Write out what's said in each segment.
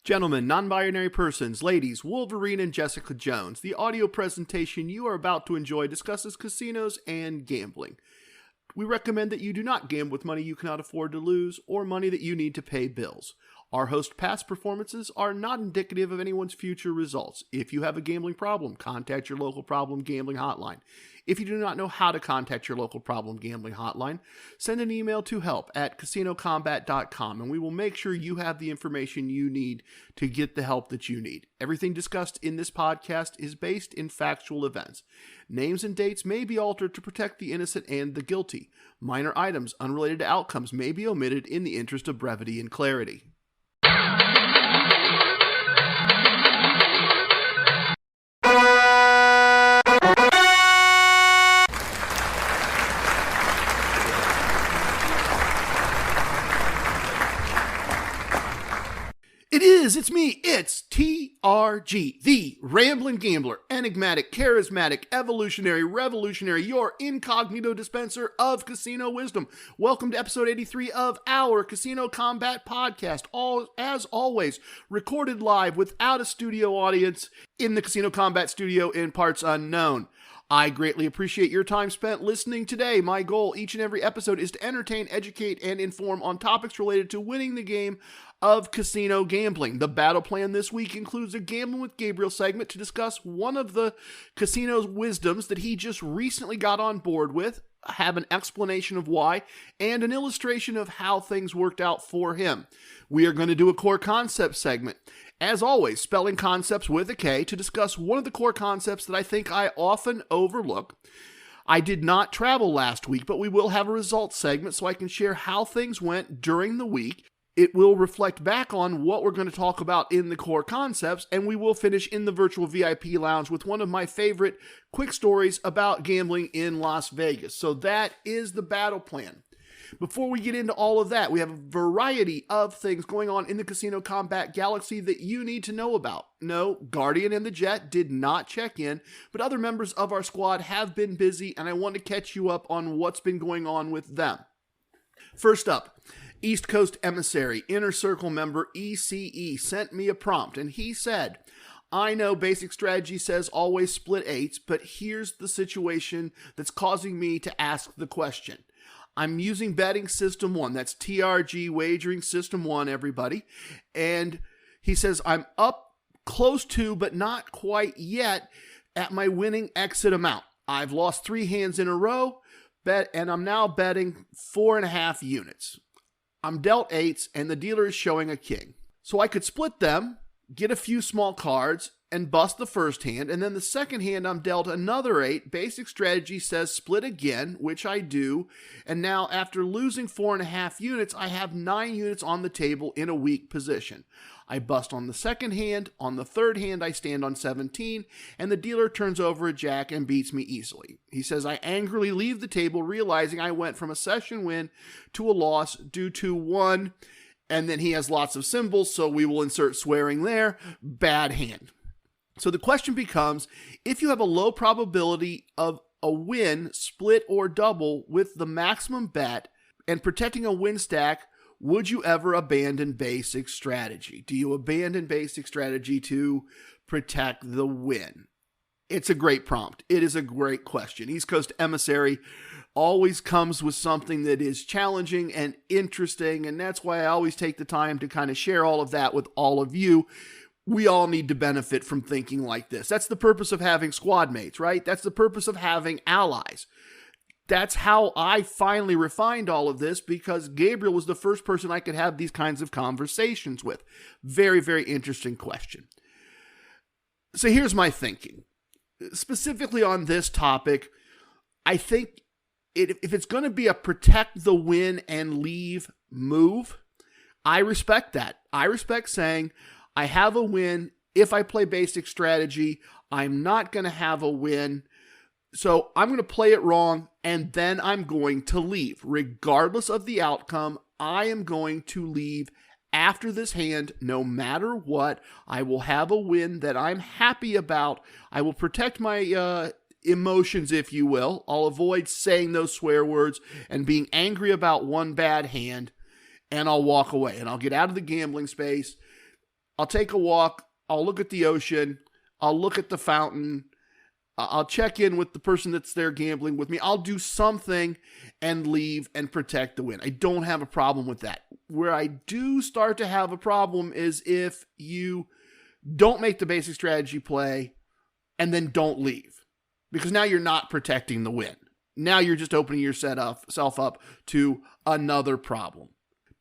Gentlemen, non-binary persons, ladies, Wolverine and Jessica Jones, the audio presentation you are about to enjoy discusses casinos and gambling. We recommend that you do not gamble with money you cannot afford to lose or money that you need to pay bills. Our host's past performances are not indicative of anyone's future results. If you have a gambling problem, contact your local problem gambling hotline. If you do not know how to contact your local problem gambling hotline, send an email to help@casinokombat.com and we will make sure you have the information you need to get the help that you need. Everything discussed in this podcast is based in factual events. Names and dates may be altered to protect the innocent and the guilty. Minor items unrelated to outcomes may be omitted in the interest of brevity and clarity. It's me, it's TRG, the Ramblin Gambler, enigmatic, charismatic, evolutionary, revolutionary, your incognito dispenser of casino wisdom. Welcome to episode 83 of our Casino Kombat podcast, as always, recorded live without a studio audience in the Casino Kombat studio in parts unknown. I greatly appreciate your time spent listening today. My goal each and every episode is to entertain, educate, and inform on topics related to winning the game of casino gambling. The battle plan this week includes a Gambling with Gabriel segment to discuss one of the casino's wisdoms that he just recently got on board with, have an explanation of why, and an illustration of how things worked out for him. We are going to do a Core Koncept segment. As always, spelling concepts with a K to discuss one of the core concepts that I think I often overlook. I did not travel last week, but we will have a results segment so I can share how things went during the week. It will reflect back on what we're going to talk about in the Core Koncepts, and we will finish in the virtual VIP lounge with one of my favorite quick stories about gambling in Las Vegas. So that is the battle plan. Before we get into all of that, we have a variety of things going on in the Casino Kombat Galaxy that you need to know about. No, Guardian and the Jet did not check in, but other members of our squad have been busy, and I want to catch you up on what's been going on with them. First up, East Coast Emissary, Inner Circle member ECE sent me a prompt, and he said, I know basic strategy says always split eights, but here's the situation that's causing me to ask the question. I'm using betting system 1. That's TRG wagering system 1, everybody. And he says, I'm up close to, but not quite yet, at my winning exit amount. I've lost 3 hands in a row, and I'm now betting 4.5 units. I'm dealt 8s, and the dealer is showing a king. So I could split them, get a few small cards, and bust the first hand, and then the second hand I'm dealt another 8. Basic strategy says split again, which I do, and now after losing 4.5 units, I have 9 units on the table in a weak position. I bust on the second hand, on the third hand I stand on 17, and the dealer turns over a jack and beats me easily. He says I angrily leave the table, realizing I went from a session win to a loss due to one, and then he has lots of symbols, so we will insert swearing there, bad hand. So the question becomes, if you have a low probability of a win, split, or double with the maximum bet and protecting a win stack, would you ever abandon basic strategy? Do you abandon basic strategy to protect the win? It's a great prompt. It is a great question. East Coast Emissary always comes with something that is challenging and interesting, and that's why I always take the time to kind of share all of that with all of you. We all need to benefit from thinking like this. That's the purpose of having squad mates, right? That's the purpose of having allies. That's how I finally refined all of this, because Gabriel was the first person I could have these kinds of conversations with. Very, very interesting question. So here's my thinking. Specifically on this topic, I think if it's going to be a protect the win and leave move, I respect that. I respect saying, I have a win. If I play basic strategy, I'm not going to have a win. So I'm going to play it wrong, and then I'm going to leave. Regardless of the outcome, I am going to leave after this hand, no matter what. I will have a win that I'm happy about. I will protect my emotions, if you will. I'll avoid saying those swear words and being angry about one bad hand, and I'll walk away, and I'll get out of the gambling space. I'll take a walk. I'll look at the ocean. I'll look at the fountain. I'll check in with the person that's there gambling with me. I'll do something and leave and protect the win. I don't have a problem with that. Where I do start to have a problem is if you don't make the basic strategy play and then don't leave. Because now you're not protecting the win. Now you're just opening yourself up to another problem.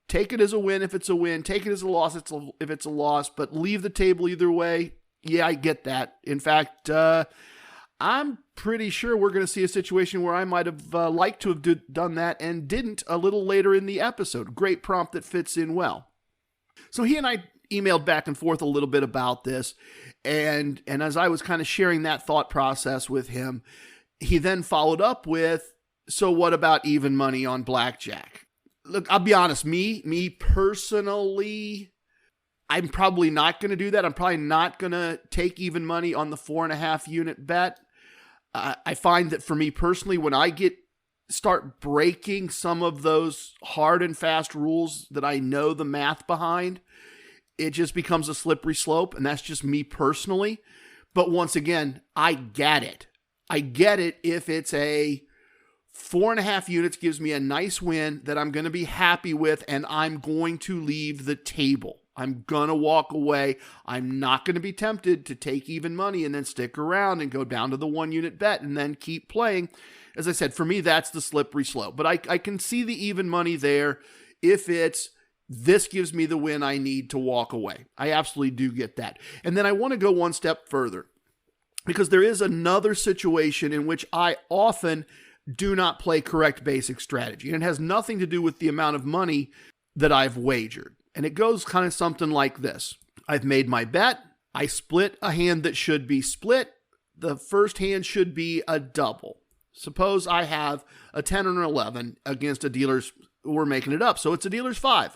Take it as a win if it's a win. Take it as a loss if it's a loss. But leave the table either way. Yeah, I get that. In fact, I'm pretty sure we're going to see a situation where I might have liked to have done that and didn't a little later in the episode. Great prompt that fits in well. So he and I emailed back and forth a little bit about this. And as I was kind of sharing that thought process with him, he then followed up with, so what about even money on blackjack? Look, I'll be honest, me personally, I'm probably not going to do that. I'm probably not going to take even money on the 4.5 unit bet. I find that for me personally, when I start breaking some of those hard and fast rules that I know the math behind, it just becomes a slippery slope, and that's just me personally. But once again, I get it. I get it if it's a 4.5 units gives me a nice win that I'm going to be happy with, and I'm going to leave the table. I'm going to walk away. I'm not going to be tempted to take even money and then stick around and go down to the 1 unit bet and then keep playing. As I said, for me, that's the slippery slope. But I can see the even money there if it's this gives me the win I need to walk away. I absolutely do get that. And then I want to go one step further because there is another situation in which I often do not play correct basic strategy. And it has nothing to do with the amount of money that I've wagered. And it goes kind of something like this. I've made my bet. I split a hand that should be split. The first hand should be a double. Suppose I have a 10 and an 11 against a dealer's, we're making it up, so it's a dealer's 5.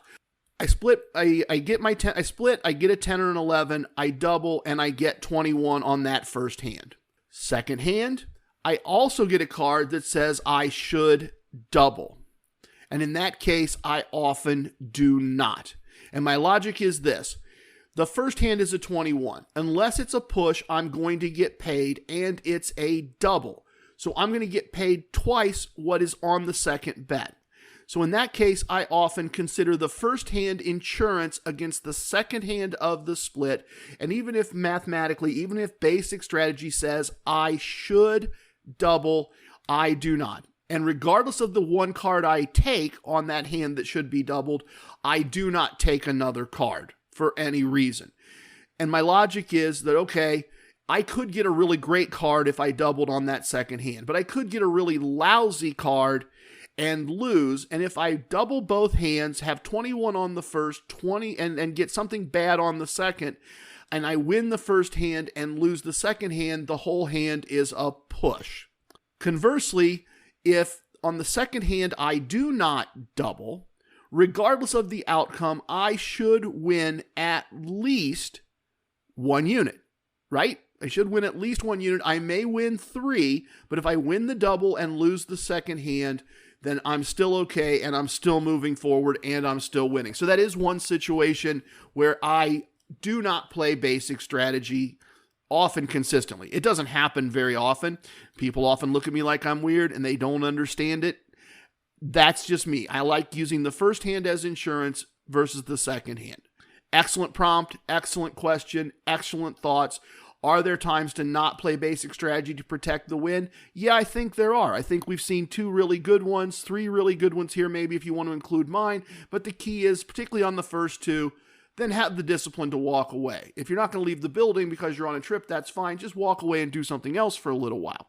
I split, I get my 10, I split, I get a 10 or an 11, I double, and I get 21 on that first hand. Second hand, I also get a card that says I should double. And in that case, I often do not. And my logic is this. The first hand is a 21. Unless it's a push, I'm going to get paid, and it's a double. So I'm going to get paid twice what is on the second bet. So in that case, I often consider the first hand insurance against the second hand of the split. And even if mathematically, even if basic strategy says I should double, I do not. And regardless of the one card I take on that hand that should be doubled, I do not take another card for any reason. And my logic is that, okay, I could get a really great card if I doubled on that second hand, but I could get a really lousy card and lose. And if I double both hands, have 21 on the first, 20, and get something bad on the second, and I win the first hand and lose the second hand, the whole hand is a push. Conversely, if on the second hand I do not double, regardless of the outcome, I should win at least 1 unit, right? I should win at least 1 unit. I may win 3, but if I win the double and lose the second hand, then I'm still okay and I'm still moving forward and I'm still winning. So that is one situation where I do not play basic strategy often consistently. It doesn't happen very often. People often look at me like I'm weird and they don't understand it. That's just me. I like using the first hand as insurance versus the second hand. Excellent prompt, excellent question, excellent thoughts. Are there times to not play basic strategy to protect the win? Yeah, I think there are. I think we've seen 2 really good ones, 3 really good ones here, maybe if you want to include mine. But the key is, particularly on the first 2, then have the discipline to walk away. If you're not going to leave the building because you're on a trip, that's fine. Just walk away and do something else for a little while.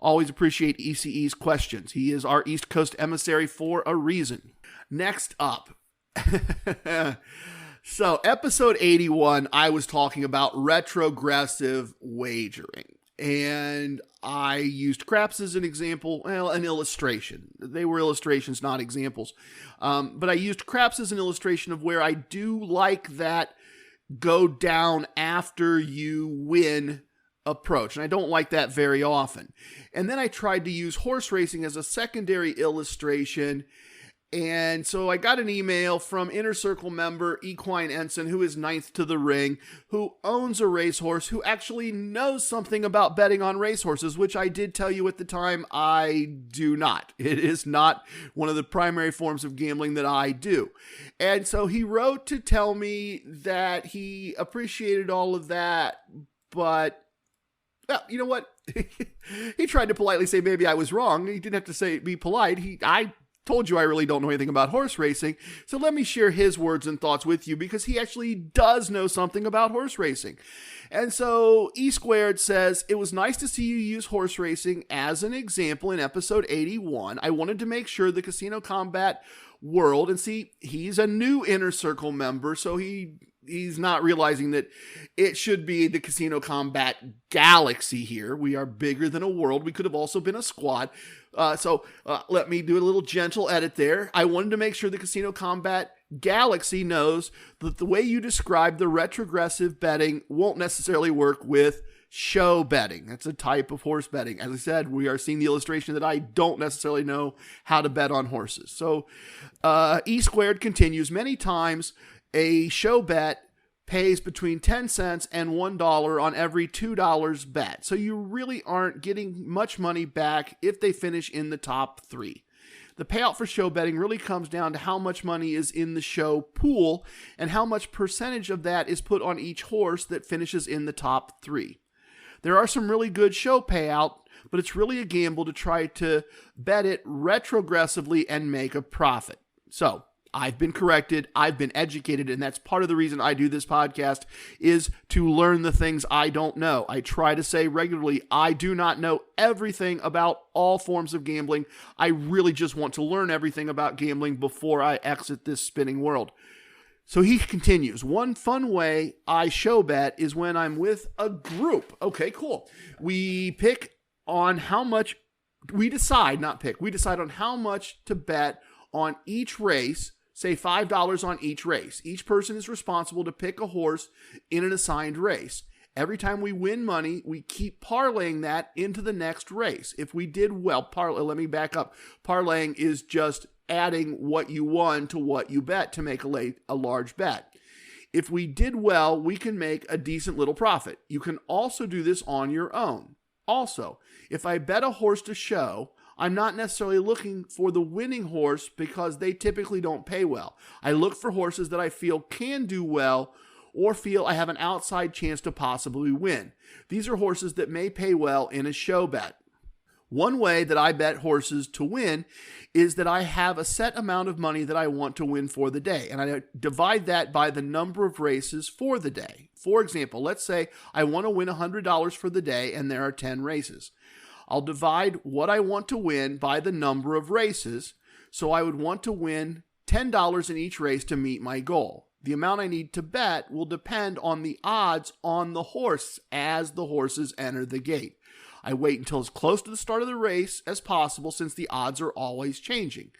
Always appreciate ECE's questions. He is our East Coast emissary for a reason. Next up. So, episode 81, I was talking about retrogressive wagering. And I used craps as an example, well, an illustration. They were illustrations, not examples. But I used craps as an illustration of where I do like that go down after you win approach. And I don't like that very often. And then I tried to use horse racing as a secondary illustration. And so I got an email from Inner Circle member Equine Ensign, who is ninth to the ring, who owns a racehorse, who actually knows something about betting on racehorses, which I did tell you at the time I do not. It is not one of the primary forms of gambling that I do. And so he wrote to tell me that he appreciated all of that, but, well, you know what? He tried to politely say maybe I was wrong. He didn't have to say be polite. I told you I really don't know anything about horse racing, so let me share his words and thoughts with you because he actually does know something about horse racing. And so E Squared says, it was nice to see you use horse racing as an example in episode 81. I wanted to make sure the Casino Kombat world, and see, he's a new Inner Circle member, so he's not realizing that it should be the Casino Kombat Galaxy here. We are bigger than a world. We could have also been a squad. So let me do a little gentle edit there. I wanted to make sure the Casino Kombat Galaxy knows that the way you describe the retrogressive betting won't necessarily work with show betting. That's a type of horse betting. As I said, we are seeing the illustration that I don't necessarily know how to bet on horses. So E Squared continues, many times a show bet pays between 10 cents and $1 on every $2 bet. So you really aren't getting much money back if they finish in the top 3. The payout for show betting really comes down to how much money is in the show pool and how much percentage of that is put on each horse that finishes in the top 3. There are some really good show payout, but it's really a gamble to try to bet it retrogressively and make a profit. So I've been corrected, I've been educated, and that's part of the reason I do this podcast is to learn the things I don't know. I try to say regularly, I do not know everything about all forms of gambling. I really just want to learn everything about gambling before I exit this spinning world. So he continues, one fun way I show bet is when I'm with a group. Okay, cool. We pick on how much, we decide on how much to bet on each race. Say $5 on each race. Each person is responsible to pick a horse in an assigned race. Every time we win money, we keep parlaying that into the next race. If we did well, let me back up. Parlaying is just adding what you won to what you bet to make a large bet. If we did well, we can make a decent little profit. You can also do this on your own. Also, if I bet a horse to show, I'm not necessarily looking for the winning horse because they typically don't pay well. I look for horses that I feel can do well or feel I have an outside chance to possibly win. These are horses that may pay well in a show bet. One way that I bet horses to win is that I have a set amount of money that I want to win for the day, and I divide that by the number of races for the day. For example, let's say I want to win $100 for the day and there are 10 races. I'll divide what I want to win by the number of races, so I would want to win $10 in each race to meet my goal. The amount I need to bet will depend on the odds on the horse as the horses enter the gate. I wait until as close to the start of the race as possible since the odds are always changing.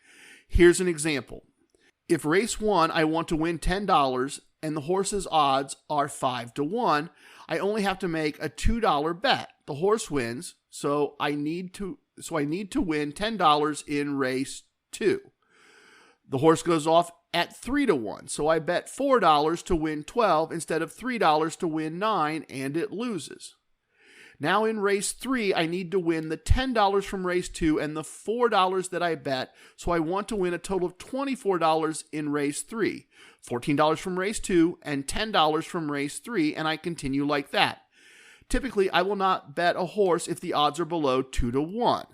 Here's an example. If race 1 I want to win $10 and the horse's odds are 5-1, I only have to make a $2 bet. The horse wins, so I need to win $10 in race 2. The horse goes off at 3-1, so I bet $4 to win 12 instead of $3 to win 9, and it loses. Now in race 3, I need to win the $10 from race 2 and the $4 that I bet, so I want to win a total of $24 in race 3, $14 from race 2, and $10 from race 3, and I continue like that. Typically, I will not bet a horse if the odds are below 2-1,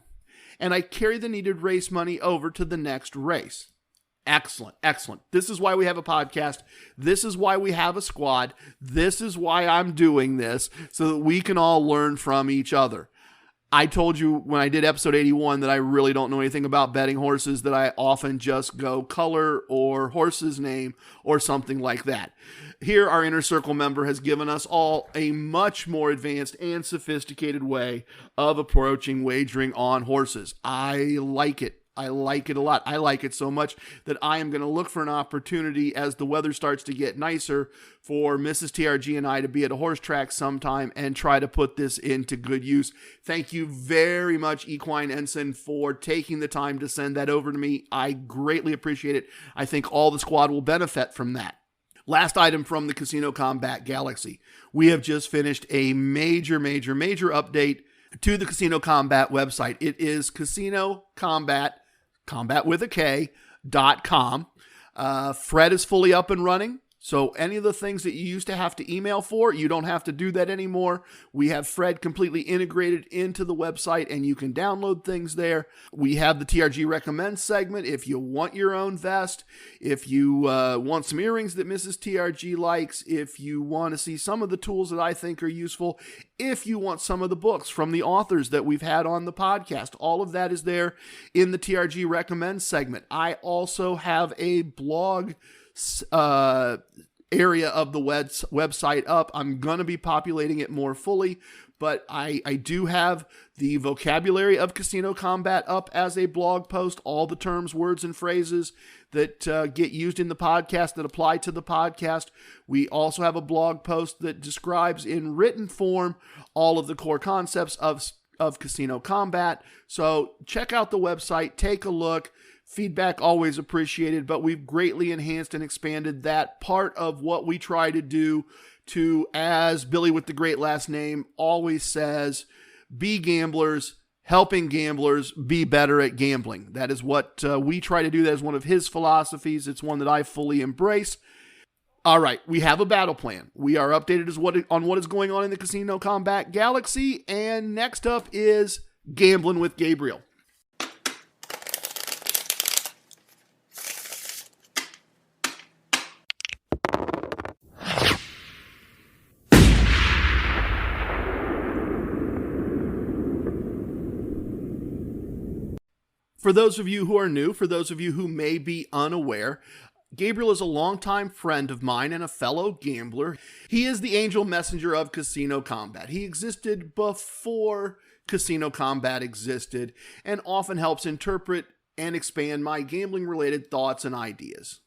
and I carry the needed race money over to the next race. Excellent, excellent. This is why we have a podcast. This is why we have a squad. This is why I'm doing this, so that we can all learn from each other. I told you when I did episode 81 that I really don't know anything about betting horses, that I often just go color or horse's name or something like that. Here, our Inner Circle member has given us all a much more advanced and sophisticated way of approaching wagering on horses. I like it. I like it a lot. I like it so much that I am going to look for an opportunity as the weather starts to get nicer for Mrs. TRG and I to be at a horse track sometime and try to put this into good use. Thank you very much, Equine Ensign, for taking the time to send that over to me. I greatly appreciate it. I think all the squad will benefit from that. Last item from the Casino Kombat Galaxy. We have just finished a major update to the Casino Kombat website. It is Casino Kombat, combat with a K.com. Fred is fully up and running. So any of the things that you used to have to email for, you don't have to do that anymore. We have Fred completely integrated into the website and you can download things there. We have the TRG Recommend segment if you want your own vest, if you want some earrings that Mrs. TRG likes, if you want to see some of the tools that I think are useful, if you want some of the books from the authors that we've had on the podcast. All of that is there in the TRG Recommend segment. I also have a blog area of the website up. I'm going to be populating it more fully, but I do have the vocabulary of Casino Kombat up as a blog post, all the terms, words, and phrases that get used in the podcast that apply to the podcast. We also have a blog post that describes in written form all of the core concepts of Casino Kombat. So check out the website, take a look. Feedback always appreciated, but we've greatly enhanced and expanded that part of what we try to do to, as Billy with the great last name always says, be gamblers, helping gamblers be better at gambling. That is what we try to do. That is one of his philosophies. It's one that I fully embrace. All right, we have a battle plan. We are updated on what is going on in the Casino Kombat Galaxy, and next up is Gambling with Gabriel. For those of you who are new, for those of you who may be unaware, Gabriel is a longtime friend of mine and a fellow gambler. He is the angel messenger of Casino Kombat. He existed before Casino Kombat existed and often helps interpret and expand my gambling-related thoughts and ideas.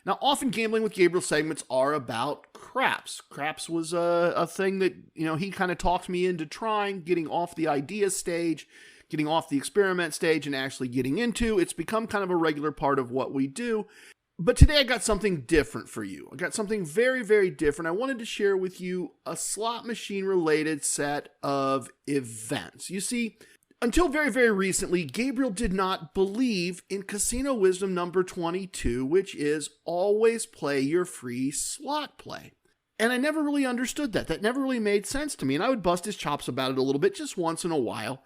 Now, often Gambling with Gabriel segments are about craps. Craps was a thing that, he kind of talked me into trying, getting off the idea stage, getting off the experiment stage and actually getting into. It's become kind of a regular part of what we do. But today I got something different for you. I got something very, very different. I wanted to share with you a slot machine related set of events. You see, until very, very recently, Gabriel did not believe in Casino Wisdom number 22, which is always play your free slot play. And I never really understood that. That never really made sense to me. And I would bust his chops about it a little bit just once in a while.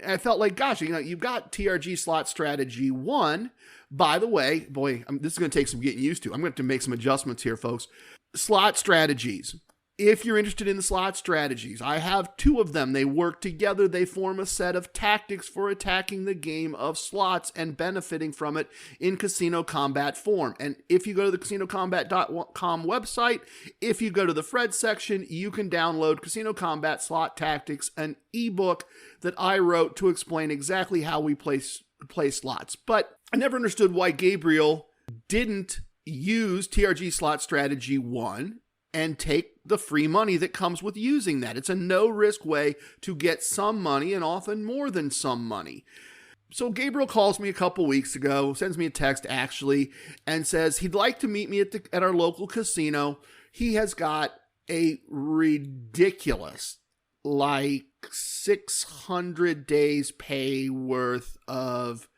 I felt like, gosh, you've got TRG Slot Strategy 1. By the way, this is going to take some getting used to. I'm going to have to make some adjustments here, folks. Slot strategies. If you're interested in the slot strategies, I have 2 of them. They work together. They form a set of tactics for attacking the game of slots and benefiting from it in Casino Kombat form. And if you go to the CasinoKombat.com website, if you go to the Fred section, you can download Casino Kombat Slot Tactics, an ebook that I wrote to explain exactly how we play slots. But I never understood why Gabriel didn't use TRG Slot Strategy 1 and take the free money that comes with using that. It's a no-risk way to get some money and often more than some money. So Gabriel calls me a couple weeks ago, sends me a text actually, and says he'd like to meet me at our local casino. He has got a ridiculous, 600 days pay worth of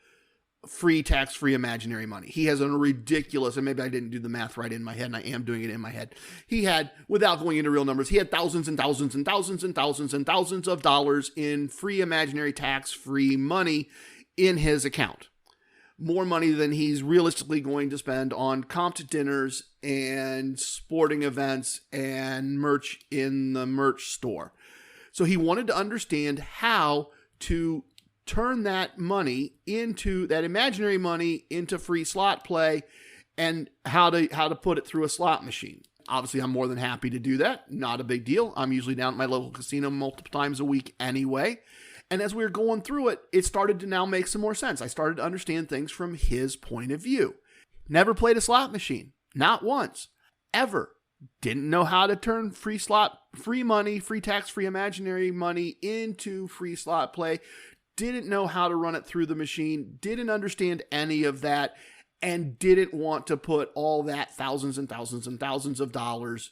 free tax-free imaginary money. He has a ridiculous, and maybe I didn't do the math right in my head, and I am doing it in my head. He had, without going into real numbers, he had thousands and thousands and thousands and thousands and thousands of dollars in free imaginary tax-free money in his account. More money than he's realistically going to spend on comped dinners and sporting events and merch in the merch store. So he wanted to understand how to turn that money into, that imaginary money into free slot play and how to put it through a slot machine. Obviously, I'm more than happy to do that. Not a big deal. I'm usually down at my local casino multiple times a week anyway. And as we were going through it, it started to now make some more sense. I started to understand things from his point of view. Never played a slot machine. Not once. Ever. Didn't know how to turn free money, free tax-free imaginary money into free slot play. Didn't know how to run it through the machine. Didn't understand any of that. And didn't want to put all that thousands and thousands and thousands of dollars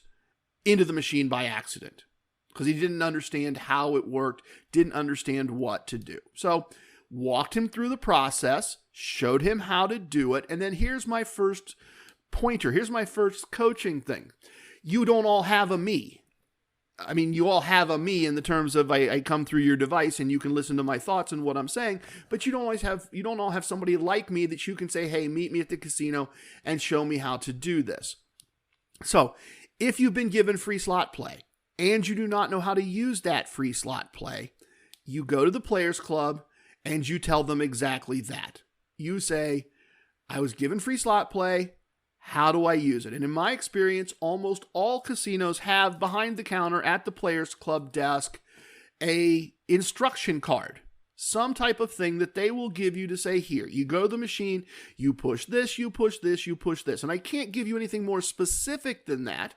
into the machine by accident. Because he didn't understand how it worked, didn't understand what to do. So, walked him through the process, showed him how to do it, and then here's my first pointer. Here's my first coaching thing. You don't all have a me. I mean, you all have a me in the terms of I come through your device and you can listen to my thoughts and what I'm saying, but you don't all have somebody like me that you can say, hey, meet me at the casino and show me how to do this. So, if you've been given free slot play, and you do not know how to use that free slot play, you go to the Players Club and you tell them exactly that. You say, I was given free slot play. How do I use it? And in my experience, almost all casinos have behind the counter at the Players Club desk a instruction card, some type of thing that they will give you to say, here, you go to the machine, you push this, you push this, you push this. And I can't give you anything more specific than that,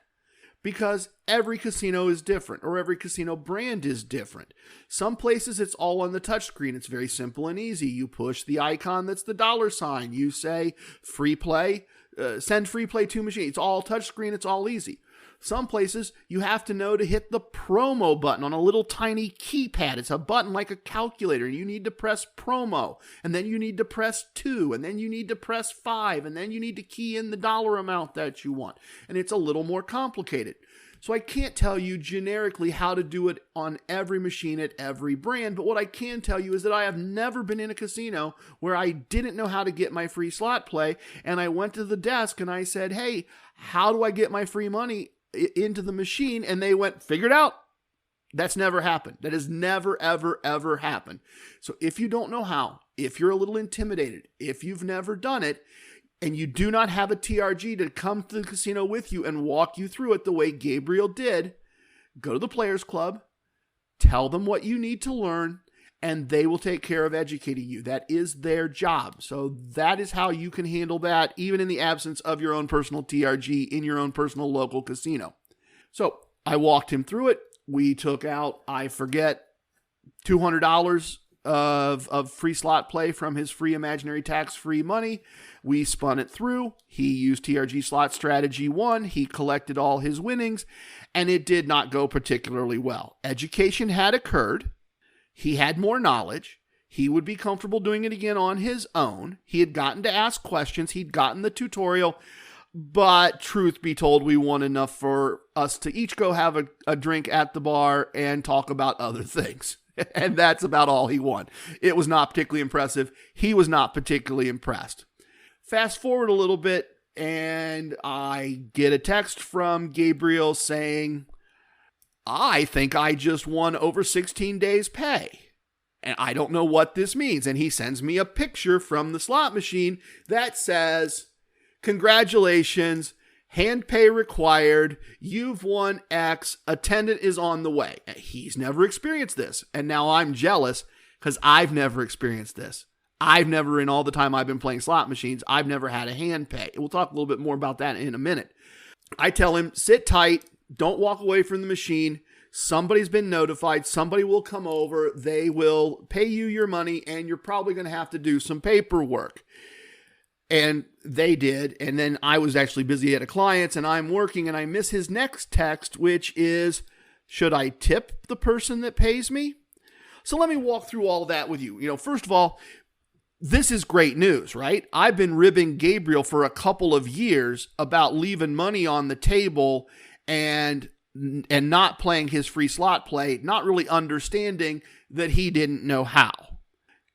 because every casino is different, or every casino brand is different. Some places it's all on the touchscreen. It's very simple and easy. You push the icon that's the $sign. You say free play, send free play to machine. It's all touchscreen. It's all easy. Some places you have to know to hit the promo button on a little tiny keypad. It's a button like a calculator. You need to press promo, and then you need to press 2, and then you need to press 5, and then you need to key in the dollar amount that you want. And it's a little more complicated. So I can't tell you generically how to do it on every machine at every brand, but what I can tell you is that I have never been in a casino where I didn't know how to get my free slot play, and I went to the desk and I said, hey, how do I get my free money into the machine? And they went, figured out. That's never happened. That has never, ever, ever happened. So if you don't know how, if you're a little intimidated, if you've never done it, and you do not have a TRG to come to the casino with you and walk you through it the way Gabriel did, go to the Players Club, tell them what you need to learn, and they will take care of educating you. That is their job. So that is how you can handle that, even in the absence of your own personal TRG in your own personal local casino. So I walked him through it. We took out, I forget, $200 of free slot play from his free imaginary tax-free money. We spun it through. He used TRG slot strategy 1. He collected all his winnings, and it did not go particularly well. Education had occurred. He had more knowledge. He would be comfortable doing it again on his own. He had gotten to ask questions. He'd gotten the tutorial. But truth be told, we won enough for us to each go have a drink at the bar and talk about other things. And that's about all he won. It was not particularly impressive. He was not particularly impressed. Fast forward a little bit, and I get a text from Gabriel saying, I think I just won over 16 days' pay. And I don't know what this means. And he sends me a picture from the slot machine that says, congratulations, hand pay required, you've won X, attendant is on the way. He's never experienced this. And now I'm jealous because I've never experienced this. I've never, in all the time I've been playing slot machines, I've never had a hand pay. We'll talk a little bit more about that in a minute. I tell him, sit tight, don't walk away from the machine. Somebody's been notified. Somebody will come over. They will pay you your money, and you're probably going to have to do some paperwork. And they did. And then I was actually busy at a client's, and I'm working, and I miss his next text, which is, should I tip the person that pays me? So let me walk through all that with you. First of all, this is great news, right? I've been ribbing Gabriel for a couple of years about leaving money on the table and not playing his free slot play, not really understanding that he didn't know how.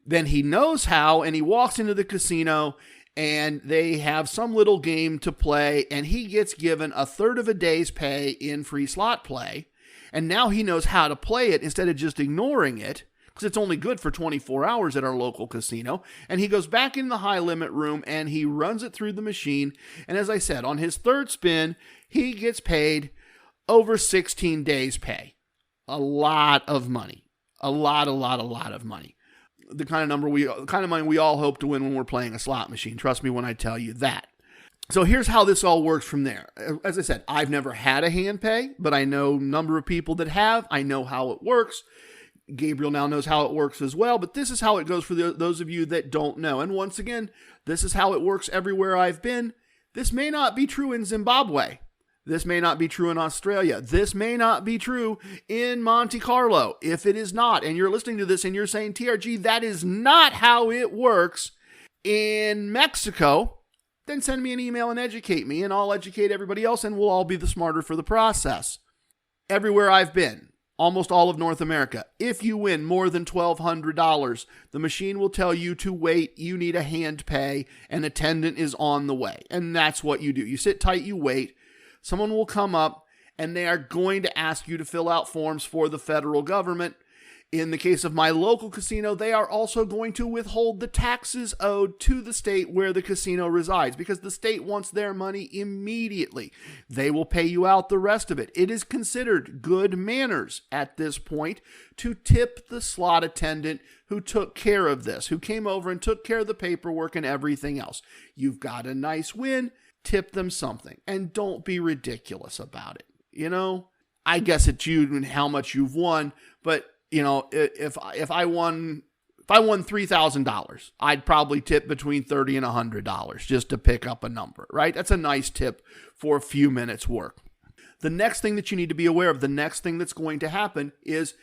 Then he knows how, and he walks into the casino, and they have some little game to play, and he gets given a third of a day's pay in free slot play, and now he knows how to play it instead of just ignoring it, because it's only good for 24 hours at our local casino. And he goes back in the high limit room and he runs it through the machine. And as I said, on his third spin, he gets paid over 16 days pay. A lot of money. A lot of money. The kind of money we all hope to win when we're playing a slot machine. Trust me when I tell you that. So here's how this all works from there. As I said, I've never had a hand pay, but I know a number of people that have. I know how it works. Gabriel now knows how it works as well, but this is how it goes for those of you that don't know. And once again, this is how it works everywhere I've been. This may not be true in Zimbabwe. This may not be true in Australia. This may not be true in Monte Carlo. If it is not, and you're listening to this and you're saying, TRG, that is not how it works in Mexico, then send me an email and educate me, and I'll educate everybody else, and we'll all be the smarter for the process. Everywhere I've been, almost all of North America, if you win more than $1,200, the machine will tell you to wait, you need a hand pay, an attendant is on the way. And that's what you do. You sit tight, you wait. Someone will come up, and they are going to ask you to fill out forms for the federal government. In the case of my local casino, they are also going to withhold the taxes owed to the state where the casino resides because the state wants their money immediately. They will pay you out the rest of it. It is considered good manners at this point to tip the slot attendant who took care of this, who came over and took care of the paperwork and everything else. You've got a nice win, tip them something, and don't be ridiculous about it. You know, I guess it's you and how much you've won, but you know, if I won $3,000, I'd probably tip between $30 and $100 just to pick up a number, right? That's a nice tip for a few minutes work. The next thing that you need to be aware of, the next thing that's going to happen is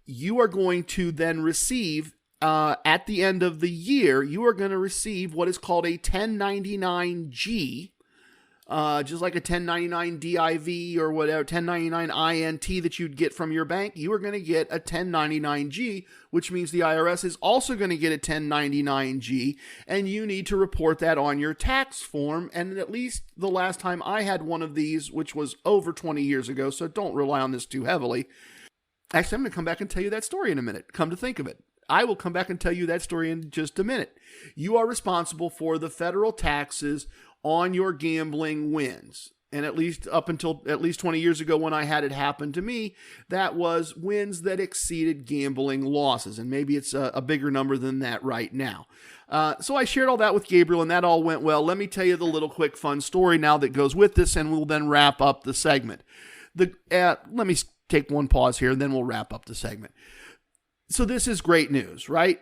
you are going to then receive, at the end of the year, you are going to receive what is called a 1099-G, just like a 1099 DIV or whatever, 1099 INT that you'd get from your bank, you are going to get a 1099-G, which means the IRS is also going to get a 1099-G, and you need to report that on your tax form. And at least the last time I had one of these, which was over 20 years ago, so don't rely on this too heavily. Actually, I'm going to come back and tell you that story in a minute, come to think of it. I will come back and tell you that story in just a minute. You are responsible for the federal taxes on your gambling wins. And at least up until at least 20 years ago when I had it happen to me, that was wins that exceeded gambling losses. And maybe it's a bigger number than that right now. So I shared all that with Gabriel and that all went well. Let me tell you the little quick fun story now that goes with this, and we'll then wrap up the segment. Let me take one pause here and then we'll wrap up the segment. So this is great news, right?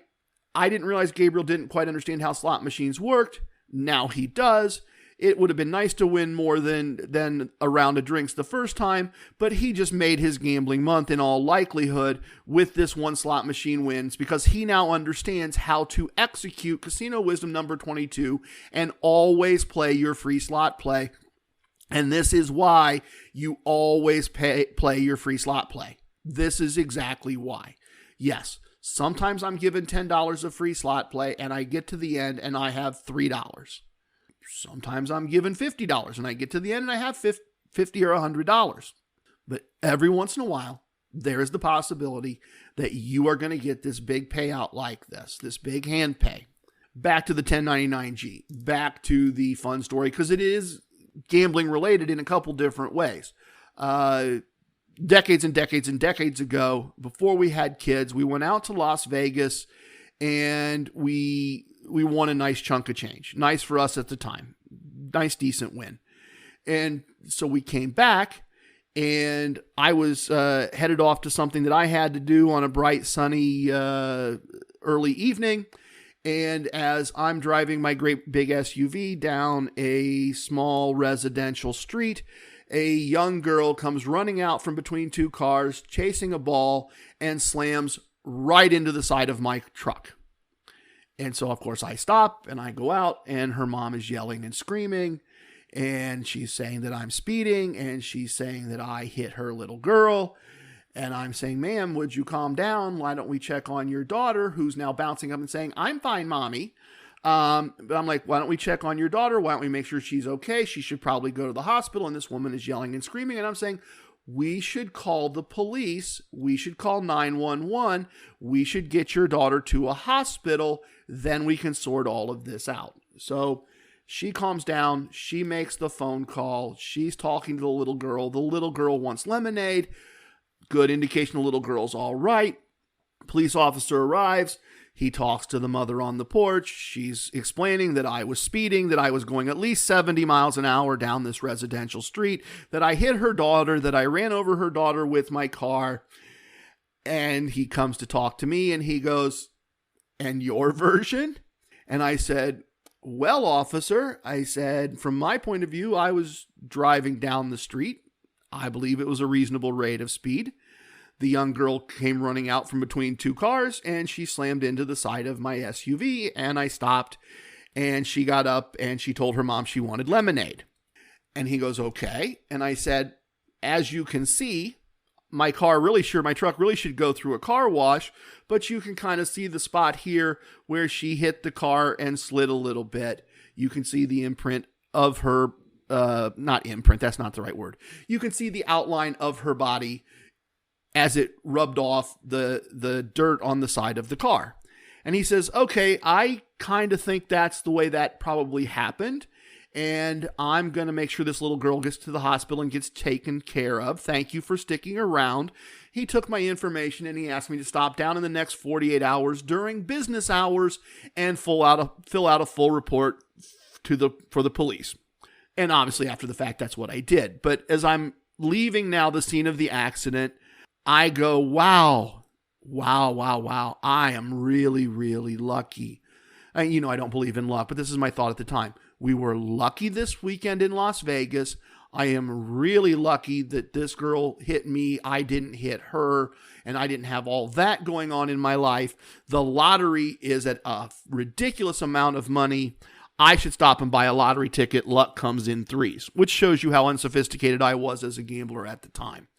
I didn't realize Gabriel didn't quite understand how slot machines worked. Now he does. It would have been nice to win more than a round of drinks the first time, but he just made his gambling month in all likelihood with this one slot machine wins because he now understands how to execute Casino Wisdom number 22 and always play your free slot play. And this is why you always play your free slot play. This is exactly why. Yes, sometimes I'm given $10 of free slot play and I get to the end and I have $3. Sometimes I'm given $50 and I get to the end and I have $50 or $100. But every once in a while, there is the possibility that you are going to get this big payout like this big hand pay. Back to the 1099-G, back to the fun story, because it is gambling related in a couple different ways. Decades and decades and decades ago, before we had kids, we went out to Las Vegas and we won a nice chunk of change. Nice for us at the time. Nice, decent win. And so we came back and I was headed off to something that I had to do on a bright, sunny, early evening. And as I'm driving my great big SUV down a small residential street, a young girl comes running out from between two cars, chasing a ball, and slams right into the side of my truck. And so, of course, I stop and I go out, and her mom is yelling and screaming, and she's saying that I'm speeding, and she's saying that I hit her little girl. And I'm saying, ma'am, would you calm down? Why don't we check on your daughter, who's now bouncing up and saying, I'm fine, mommy. But I'm like, why don't we check on your daughter? Why don't we make sure she's okay? She should probably go to the hospital. And this woman is yelling and screaming. And I'm saying, we should call the police. We should call 911. We should get your daughter to a hospital. Then we can sort all of this out. So she calms down. She makes the phone call. She's talking to the little girl. The little girl wants lemonade. Good indication the little girl's all right. Police officer arrives. He talks to the mother on the porch. She's explaining that I was speeding, that I was going at least 70 miles an hour down this residential street, that I hit her daughter, that I ran over her daughter with my car. And he comes to talk to me and he goes, "And your version?" And I said, "Well, officer," I said, "from my point of view, I was driving down the street. I believe it was a reasonable rate of speed. The young girl came running out from between two cars and she slammed into the side of my SUV and I stopped and she got up and she told her mom she wanted lemonade." And he goes, "Okay." And I said, "As you can see, my truck really should go through a car wash, but you can kind of see the spot here where she hit the car and slid a little bit. You can see the imprint of her, not imprint, that's not the right word. You can see the outline of her body as it rubbed off the dirt on the side of the car." And he says, "Okay, I kind of think that's the way that probably happened. And I'm going to make sure this little girl gets to the hospital and gets taken care of. Thank you for sticking around." He took my information and he asked me to stop down in the next 48 hours during business hours and fill out a full report for the police. And obviously after the fact, that's what I did. But as I'm leaving now the scene of the accident, I go, wow. I am really, really lucky. I don't believe in luck, but this is my thought at the time. We were lucky this weekend in Las Vegas. I am really lucky that this girl hit me. I didn't hit her, and I didn't have all that going on in my life. The lottery is at a ridiculous amount of money. I should stop and buy a lottery ticket. Luck comes in threes, which shows you how unsophisticated I was as a gambler at the time.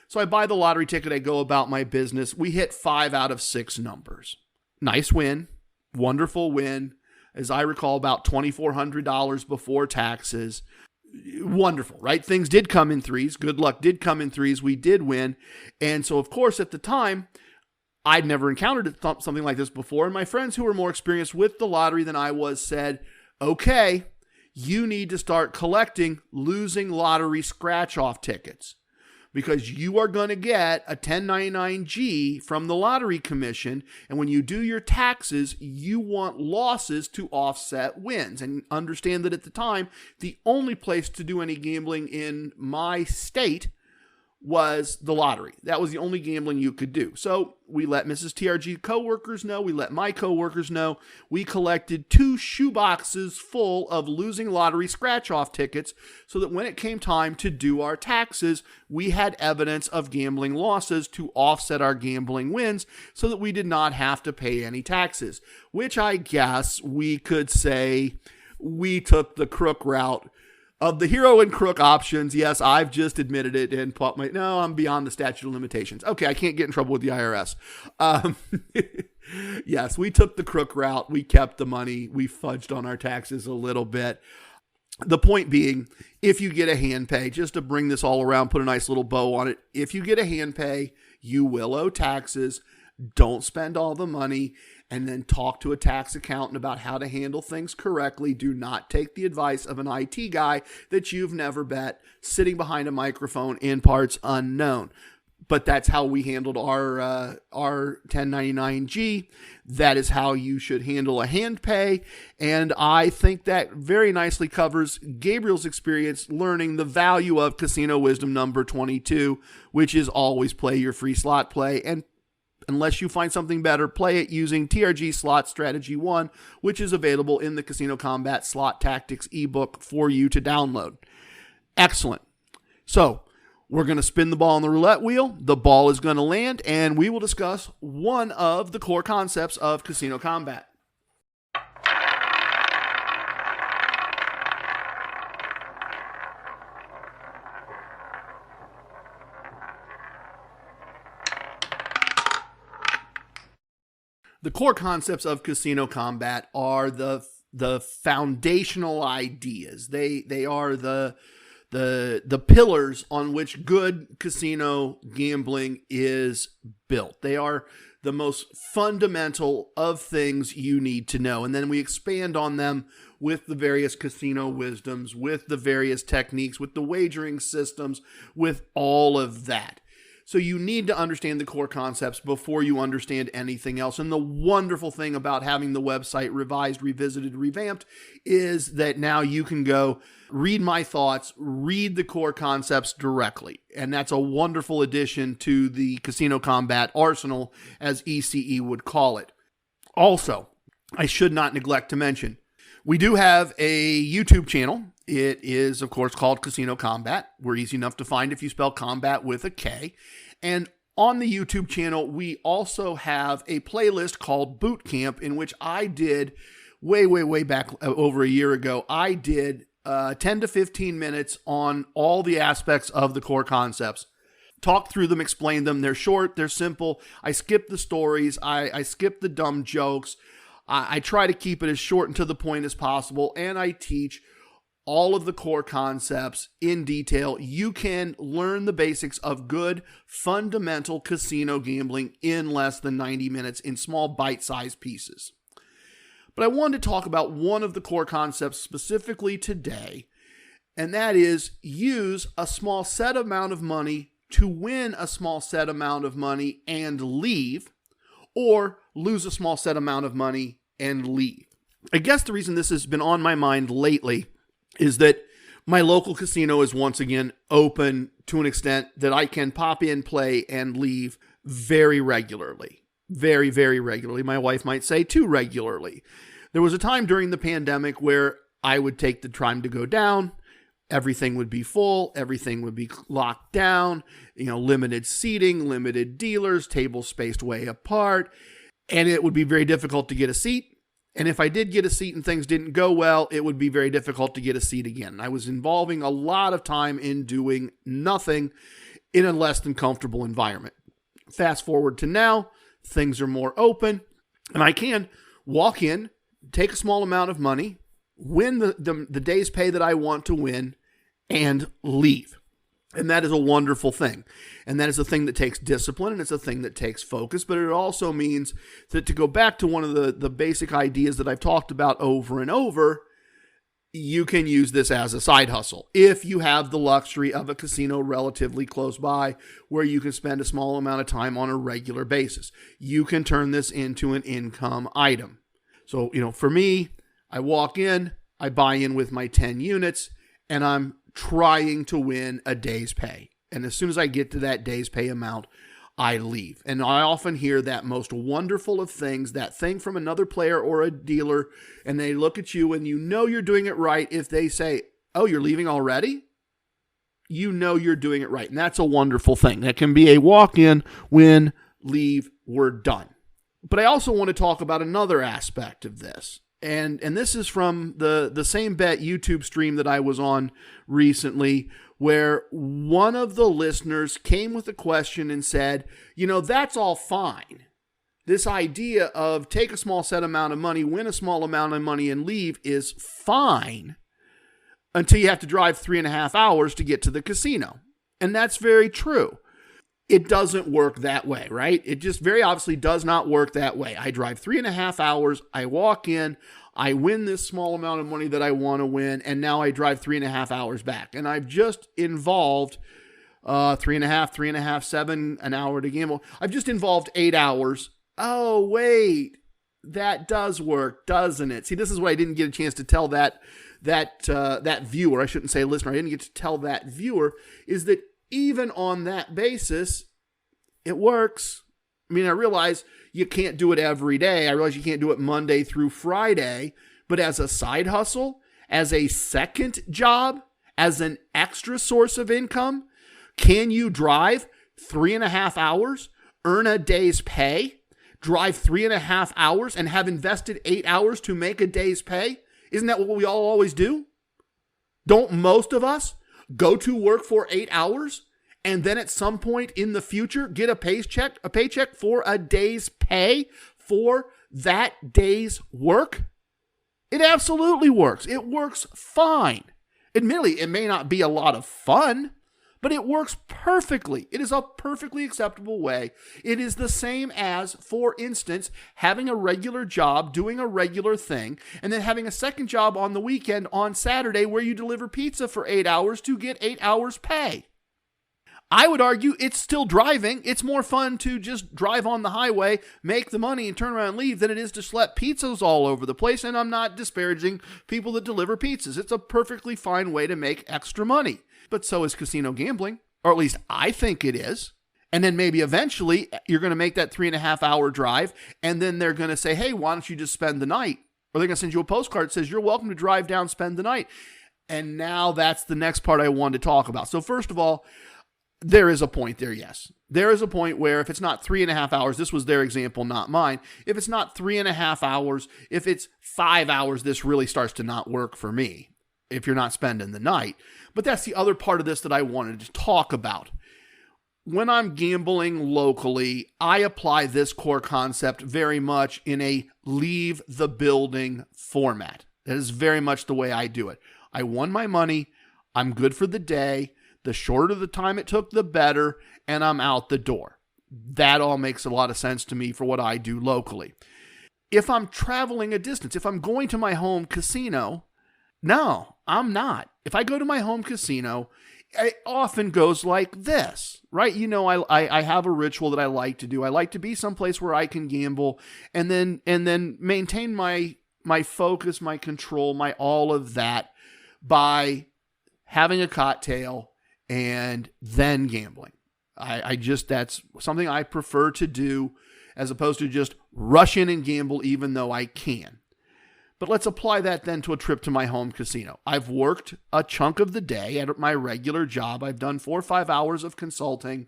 So I buy the lottery ticket. I go about my business. We hit 5 out of 6 numbers. Nice win. Wonderful win. As I recall, about $2,400 before taxes. Wonderful, right? Things did come in threes. Good luck did come in threes. We did win. And so, of course, at the time, I'd never encountered something like this before. And my friends who were more experienced with the lottery than I was said, "Okay, you need to start collecting losing lottery scratch-off tickets, because you are going to get a 1099-G from the Lottery Commission, and when you do your taxes, you want losses to offset wins." And understand that at the time, the only place to do any gambling in my state was the lottery. That was the only gambling you could do. So we let Mrs. TRG coworkers know. We let my coworkers know. We collected 2 shoeboxes full of losing lottery scratch-off tickets so that when it came time to do our taxes, we had evidence of gambling losses to offset our gambling wins so that we did not have to pay any taxes, which I guess we could say we took the crook route. Of the hero and crook options, yes, I've just admitted it and no, I'm beyond the statute of limitations. Okay, I can't get in trouble with the IRS. Yes, we took the crook route. We kept the money. We fudged on our taxes a little bit. The point being, if you get a hand pay, just to bring this all around, put a nice little bow on it. If you get a hand pay, you will owe taxes. Don't spend all the money, and then talk to a tax accountant about how to handle things correctly. Do not take the advice of an IT guy that you've never met sitting behind a microphone in parts unknown. But that's how we handled our 1099-G. That is how you should handle a hand pay. And I think that very nicely covers Gabriel's experience learning the value of casino wisdom number 22, which is always play your free slot play. And unless you find something better, play it using TRG Slot Strategy 1, which is available in the Casino Kombat Slot Tactics ebook for you to download. Excellent. So, we're going to spin the ball on the roulette wheel. The ball is going to land, and we will discuss one of the core concepts of Casino Kombat. The core concepts of Casino Kombat are the foundational ideas. They are the pillars on which good casino gambling is built. They are the most fundamental of things you need to know. And then we expand on them with the various casino wisdoms, with the various techniques, with the wagering systems, with all of that. So you need to understand the core concepts before you understand anything else. And the wonderful thing about having the website revised, revisited, revamped is that now you can go read my thoughts, read the core concepts directly. And that's a wonderful addition to the Casino Kombat arsenal, as ECE would call it. Also, I should not neglect to mention, we do have a YouTube channel. It is, of course, called Casino Kombat. We're easy enough to find if you spell combat with a K. And on the YouTube channel, we also have a playlist called Boot Camp, in which I did way back over a year ago. I did 10 to 15 minutes on all the aspects of the core concepts. Talk through them, explain them. They're short, they're simple. I skip the stories. I skip the dumb jokes. I try to keep it as short and to the point as possible, and I teach all of the core concepts in detail. You can learn the basics of good, fundamental casino gambling in less than 90 minutes in small bite-sized pieces. But I wanted to talk about one of the core concepts specifically today, and that is use a small set amount of money to win a small set amount of money and leave, or lose a small set amount of money and leave. I guess the reason this has been on my mind lately is that my local casino is once again open to an extent that I can pop in, play, and leave very regularly. Very, very regularly. My wife might say too regularly. There was a time during the pandemic where I would take the time to go down. Everything would be full. Everything would be locked down. Limited seating, limited dealers, tables spaced way apart. And it would be very difficult to get a seat. And if I did get a seat and things didn't go well, it would be very difficult to get a seat again. I was involving a lot of time in doing nothing in a less than comfortable environment. Fast forward to now, things are more open, and I can walk in, take a small amount of money, win the day's pay that I want to win, and leave. And that is a wonderful thing. And that is a thing that takes discipline, and it's a thing that takes focus. But it also means that, to go back to one of the basic ideas that I've talked about over and over, you can use this as a side hustle. If you have the luxury of a casino relatively close by where you can spend a small amount of time on a regular basis, you can turn this into an income item. So, for me, I walk in, I buy in with my 10 units, and I'm trying to win a day's pay. And as soon as I get to that day's pay amount, I leave. And I often hear that most wonderful of things, that thing from another player or a dealer, and they look at you and you're doing it right. If they say, "Oh, you're leaving already?" You're doing it right. And that's a wonderful thing. That can be a walk-in, win, leave, we're done. But I also want to talk about another aspect of this. And this is from the same bet YouTube stream that I was on recently, where one of the listeners came with a question and said, that's all fine. This idea of take a small set amount of money, win a small amount of money, and leave is fine until you have to drive 3.5 hours to get to the casino. And that's very true. It doesn't work that way, right? It just very obviously does not work that way. I drive 3.5 hours, I walk in, I win this small amount of money that I want to win, and now I drive 3.5 hours back. And I've just involved 3.5, 7 an hour to gamble. I've just involved 8 hours. Oh, wait, that does work, doesn't it? See, this is what I didn't get a chance to tell that viewer. I shouldn't say listener. I didn't get to tell that viewer, is that even on that basis, it works. I mean, I realize you can't do it every day. I realize you can't do it Monday through Friday, but as a side hustle, as a second job, as an extra source of income, can you drive 3.5 hours, earn a day's pay, drive 3.5 hours, and have invested 8 hours to make a day's pay? Isn't that what we all always do? Don't most of us go to work for 8 hours and then at some point in the future get a paycheck for a day's pay for that day's work? It absolutely works. It works fine. Admittedly, it may not be a lot of fun, but it works perfectly. It is a perfectly acceptable way. It is the same as, for instance, having a regular job, doing a regular thing, and then having a second job on the weekend on Saturday where you deliver pizza for 8 hours to get 8 hours pay. I would argue it's still driving. It's more fun to just drive on the highway, make the money, and turn around and leave than it is to schlep pizzas all over the place. And I'm not disparaging people that deliver pizzas. It's a perfectly fine way to make extra money. But so is casino gambling, or at least I think it is. And then maybe eventually you're going to make that 3.5-hour drive, and then they're going to say, hey, why don't you just spend the night? Or they're going to send you a postcard that says, you're welcome to drive down, spend the night. And now that's the next part I wanted to talk about. So first of all, there is a point there, yes. There is a point where if it's not 3.5 hours, this was their example, not mine. If it's not 3.5 hours, if it's 5 hours, this really starts to not work for me if you're not spending the night. But that's the other part of this that I wanted to talk about. When I'm gambling locally, I apply this core concept very much in a leave the building format. That is very much the way I do it. I won my money. I'm good for the day. The shorter the time it took, the better, and I'm out the door. That all makes a lot of sense to me for what I do locally. If I'm traveling a distance, if I'm going to my home casino, no, I'm not. If I go to my home casino, it often goes like this, right? You know, I have a ritual that I like to do. I like to be someplace where I can gamble and then maintain my focus, my control, my all of that by having a cocktail and then gambling. That's something I prefer to do as opposed to just rush in and gamble even though I can. But let's apply that then to a trip to my home casino. I've worked a chunk of the day at my regular job. I've done 4 or 5 hours of consulting.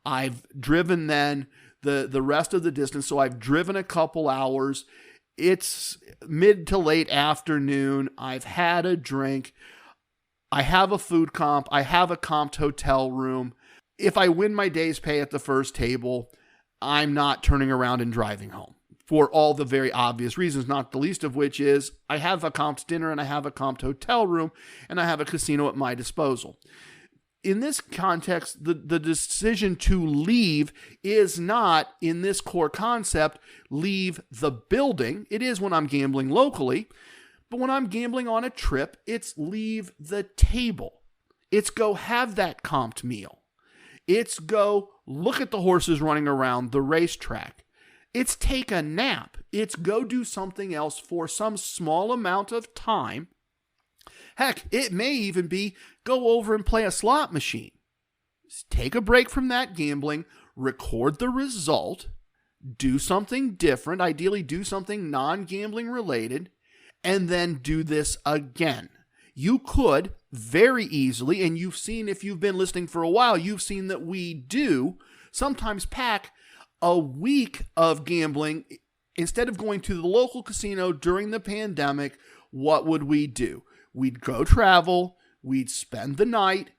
I've driven then the rest of the distance. So I've driven a couple hours. It's mid to late afternoon. I've had a drink. I have a food comp. I have a comped hotel room. If I win my day's pay at the first table, I'm not turning around and driving home for all the very obvious reasons, not the least of which is I have a comped dinner and I have a comped hotel room and I have a casino at my disposal. In this context, the decision to leave is not, in this core concept, leave the building. It is when I'm gambling locally. But when I'm gambling on a trip, it's leave the table. It's go have that comped meal. It's go look at the horses running around the racetrack. It's take a nap. It's go do something else for some small amount of time. Heck, it may even be go over and play a slot machine. Take a break from that gambling, record the result, do something different, ideally do something non-gambling related, and then do this again. You could very easily, and you've seen, if you've been listening for a while, you've seen that we do sometimes pack a week of gambling. Instead of going to the local casino during the pandemic, what would we do? We'd go travel, we'd spend the night,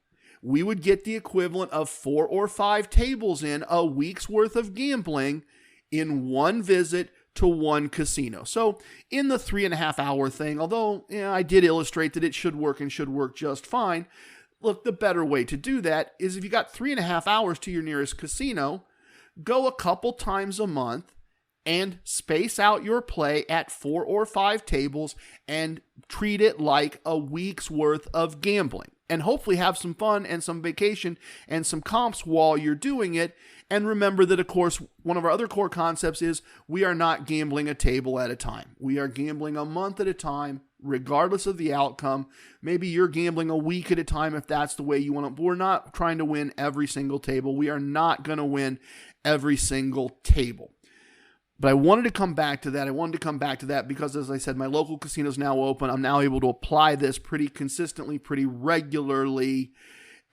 we would get the equivalent of 4 or 5 tables in a week's worth of gambling in one visit to one casino. So in the 3.5-hour thing, although I did illustrate that it should work and should work just fine, look, the better way to do that is if you got 3.5 hours to your nearest casino, go a couple times a month and space out your play at 4 or 5 tables and treat it like a week's worth of gambling. And hopefully have some fun and some vacation and some comps while you're doing it. And remember that, of course, one of our other core concepts is we are not gambling a table at a time. We are gambling a month at a time, regardless of the outcome. Maybe you're gambling a week at a time if that's the way you want to. But we're not trying to win every single table. We are not going to win every single table. But I wanted to come back to that. Because, as I said, my local casino is now open. I'm now able to apply this pretty consistently, pretty regularly.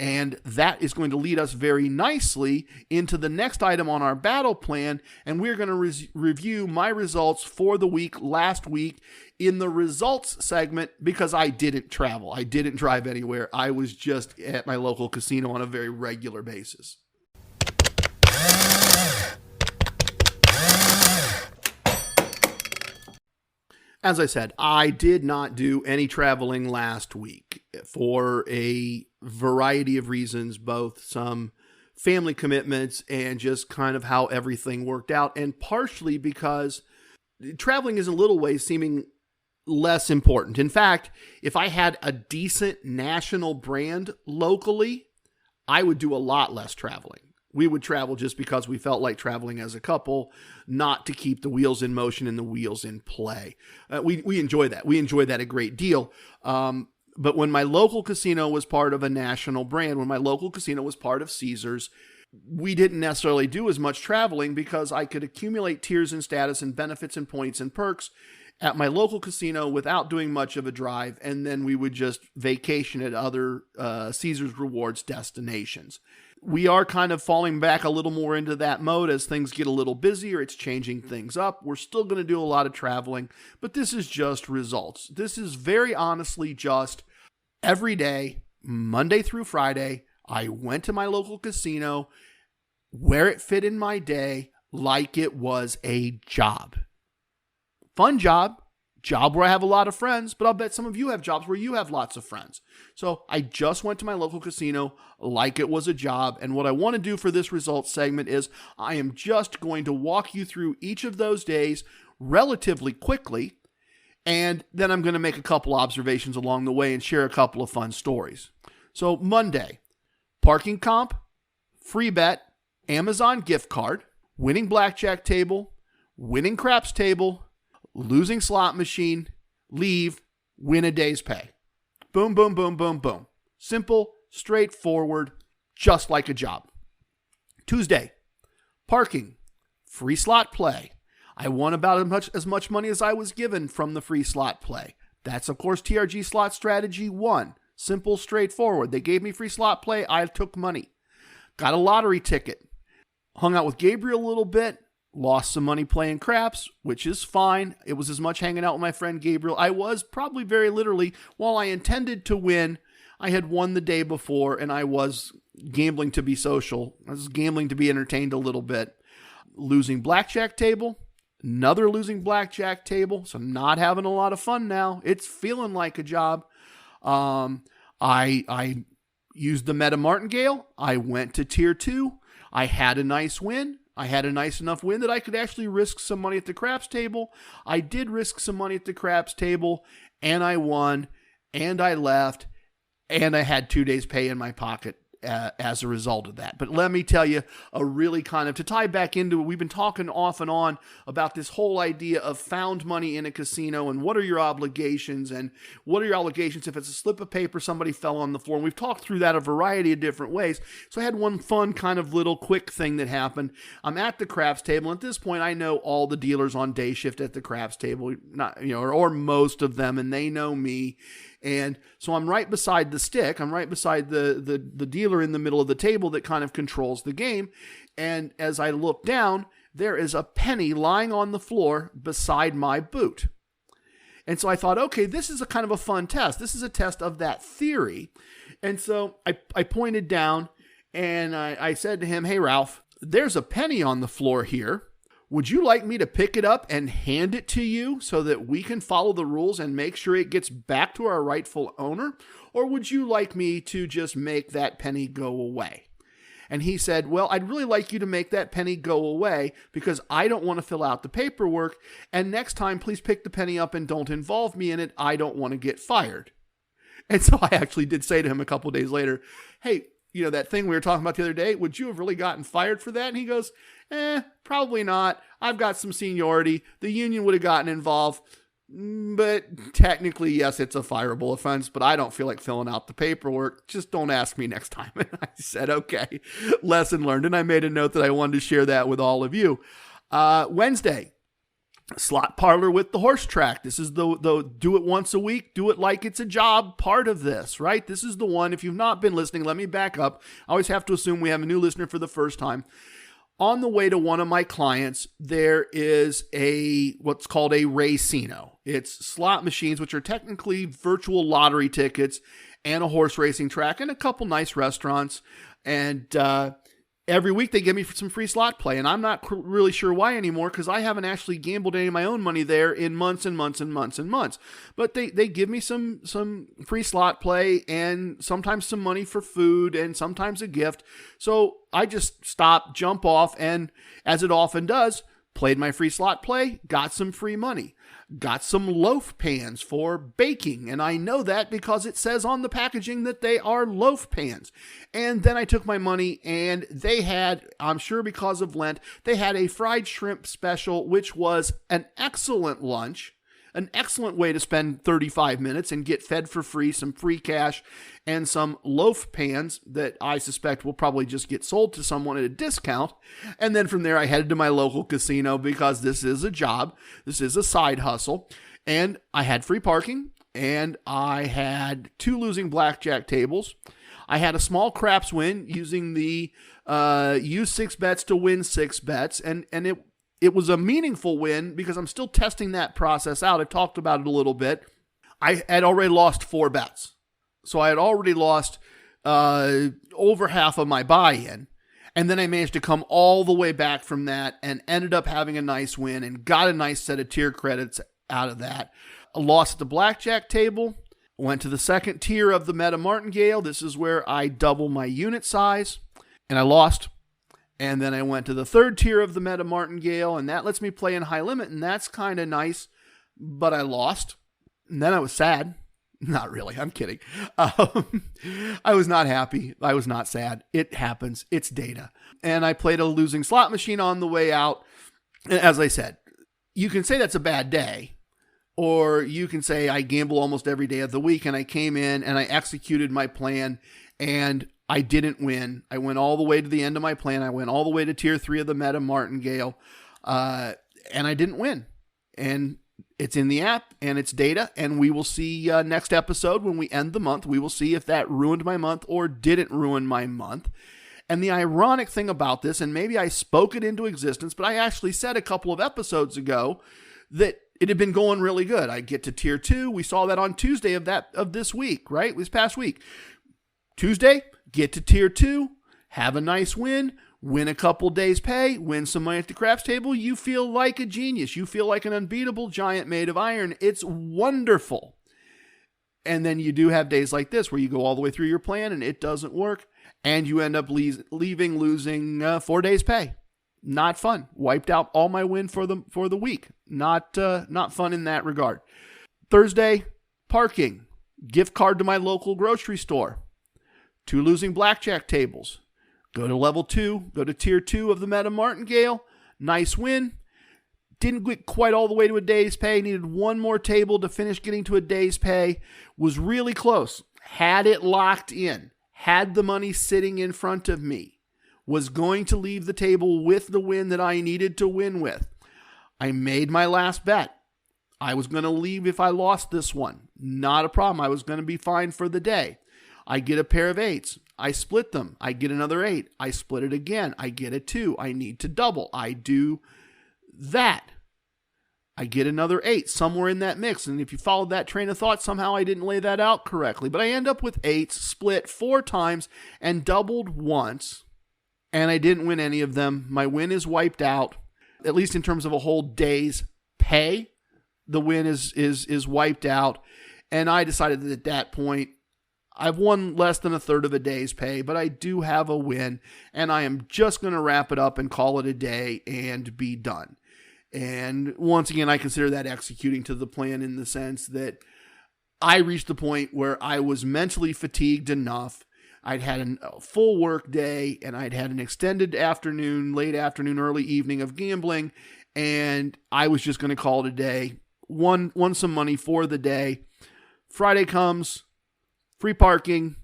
And that is going to lead us very nicely into the next item on our battle plan. And we're going to review my results for the week last week in the results segment, because I didn't travel. I didn't drive anywhere. I was just at my local casino on a very regular basis. As I said, I did not do any traveling last week for a variety of reasons, both some family commitments and just kind of how everything worked out, and partially because traveling is in little ways seeming less important. In fact, if I had a decent national brand locally, I would do a lot less traveling. We would travel just because we felt like traveling as a couple, not to keep the wheels in motion and the wheels in play. We enjoy that. We enjoy that a great deal. But when my local casino was part of a national brand, when my local casino was part of Caesars, we didn't necessarily do as much traveling because I could accumulate tiers and status and benefits and points and perks at my local casino without doing much of a drive. And then we would just vacation at other Caesars Rewards destinations. We are kind of falling back a little more into that mode as things get a little busier. It's changing things up. We're still going to do a lot of traveling, but this is just results. This is very honestly just every day, Monday through Friday, I went to my local casino where it fit in my day like it was a job. Fun job where I have a lot of friends, but I'll bet some of you have jobs where you have lots of friends. So I just went to my local casino like it was a job. And what I want to do for this results segment is I am just going to walk you through each of those days relatively quickly. And then I'm going to make a couple observations along the way and share a couple of fun stories. So Monday, parking comp, free bet, Amazon gift card, winning blackjack table, winning craps table, losing slot machine, leave, win a day's pay. Boom, boom, boom, boom, boom. Simple, straightforward, just like a job. Tuesday, parking, free slot play. I won about as much money as I was given from the free slot play. That's, of course, TRG slot strategy 1. Simple, straightforward. They gave me free slot play. I took money. Got a lottery ticket. Hung out with Gabriel a little bit. Lost some money playing craps, which is fine. It was as much hanging out with my friend Gabriel. I was probably very literally, while I intended to win, I had won the day before and I was gambling to be social. I was gambling to be entertained a little bit. Losing blackjack table. Another losing blackjack table. So I'm not having a lot of fun now. It's feeling like a job. I used the Meta Martingale. I went to tier 2. I had a nice win. I had a nice enough win that I could actually risk some money at the craps table. I did risk some money at the craps table, and I won, and I left, and I had 2 days' pay in my pocket as a result of that. But let me tell you, a really kind of, to tie back into it, we've been talking off and on about this whole idea of found money in a casino and what are your obligations and what are your obligations if it's a slip of paper somebody fell on the floor. And we've talked through that a variety of different ways. So I had one fun kind of little quick thing that happened. I'm at the craps table. At this point, I know all the dealers on day shift at the craps table, not, or most of them, and they know me. And so I'm right beside the stick. I'm right beside the dealer in the middle of the table that kind of controls the game. And as I look down, there is a penny lying on the floor beside my boot. And so I thought, okay, this is a kind of a fun test. This is a test of that theory. And so I pointed down and I said to him, "Hey, Ralph, there's a penny on the floor here. Would you like me to pick it up and hand it to you so that we can follow the rules and make sure it gets back to our rightful owner? Or would you like me to just make that penny go away?" And he said, "Well, I'd really like you to make that penny go away because I don't want to fill out the paperwork. And next time, please pick the penny up and don't involve me in it. I don't want to get fired." And so I actually did say to him a couple of days later, "Hey, that thing we were talking about the other day, would you have really gotten fired for that?" And he goes, "Probably not. I've got some seniority. The union would have gotten involved. But technically, yes, it's a fireable offense, but I don't feel like filling out the paperwork. Just don't ask me next time." And I said, okay, lesson learned. And I made a note that I wanted to share that with all of you. Wednesday, slot parlor with the horse track. This is the do it once a week, do it like it's a job part of this, right? This is the one. If you've not been listening, let me back up. I always have to assume we have a new listener for the first time. On the way to one of my clients, there is what's called a racino. It's slot machines, which are technically virtual lottery tickets, and a horse racing track, and a couple nice restaurants. And every week they give me some free slot play, and I'm not really sure why anymore because I haven't actually gambled any of my own money there in months and months and months and months. But they give me some free slot play and sometimes some money for food and sometimes a gift. So I just stop, jump off, and as it often does, Played my free slot play, got some free money. Got some loaf pans for baking, and I know that because it says on the packaging that they are loaf pans. And then I took my money, and they had, I'm sure because of Lent, they had a fried shrimp special, which was an excellent lunch, an excellent way to spend 35 minutes and get fed for free, some free cash, and some loaf pans that I suspect will probably just get sold to someone at a discount. And then from there, I headed to my local casino because this is a job. This is a side hustle. And I had free parking, and I had 2 losing blackjack tables. I had a small craps win using the use 6 bets to win 6 bets, and it was a meaningful win because I'm still testing that process out. I've talked about it a little bit. I had already lost 4 bets. So I had already lost over half of my buy-in. And then I managed to come all the way back from that and ended up having a nice win and got a nice set of tier credits out of that. I lost at the blackjack table. Went to the second tier of the Meta Martingale. This is where I double my unit size. And I lost. And then I went to the third tier of the Meta Martingale, and that lets me play in high limit, and that's kind of nice, but I lost. And then I was sad. Not really, I'm kidding. I was not happy. I was not sad. It happens. It's data. And I played a losing slot machine on the way out. As I said, you can say that's a bad day, or you can say I gamble almost every day of the week, and I came in and I executed my plan, and I didn't win. I went all the way to the end of my plan. I went all the way to tier 3 of the Meta Martingale, and I didn't win. And it's in the app, and it's data, and we will see next episode when we end the month. We will see if that ruined my month or didn't ruin my month. And the ironic thing about this, and maybe I spoke it into existence, but I actually said a couple of episodes ago that it had been going really good. I get to tier 2. We saw that on Tuesday of this week, right? This past week. Tuesday, get to tier 2, have a nice win a couple days pay, win some money at the craps table. You feel like a genius. You feel like an unbeatable giant made of iron. It's wonderful. And then you do have days like this where you go all the way through your plan and it doesn't work, and you end up losing 4 days pay. Not fun. Wiped out all my win for the week. Not fun in that regard. Thursday, parking. Gift card to my local grocery store. 2 losing blackjack tables. Go to level 2. Go to tier 2 of the Meta Martingale. Nice win. Didn't get quite all the way to a day's pay. Needed 1 more table to finish getting to a day's pay. Was really close. Had it locked in. Had the money sitting in front of me. Was going to leave the table with the win that I needed to win with. I made my last bet. I was going to leave if I lost this one. Not a problem. I was going to be fine for the day. I get a pair of 8s. I split them. I get another 8. I split it again. I get a 2. I need to double. I do that. I get another 8 somewhere in that mix. And if you followed that train of thought, somehow I didn't lay that out correctly. But I end up with 8s, split 4 times, and doubled once. And I didn't win any of them. My win is wiped out, at least in terms of a whole day's pay. The win is wiped out. And I decided that at that point, I've won less than a third of a day's pay, but I do have a win, and I am just going to wrap it up and call it a day and be done. And once again, I consider that executing to the plan in the sense that I reached the point where I was mentally fatigued enough. I'd had a full work day, and I'd had an extended afternoon, late afternoon, early evening of gambling, and I was just going to call it a day. Won some money for the day. Friday comes. Free parking,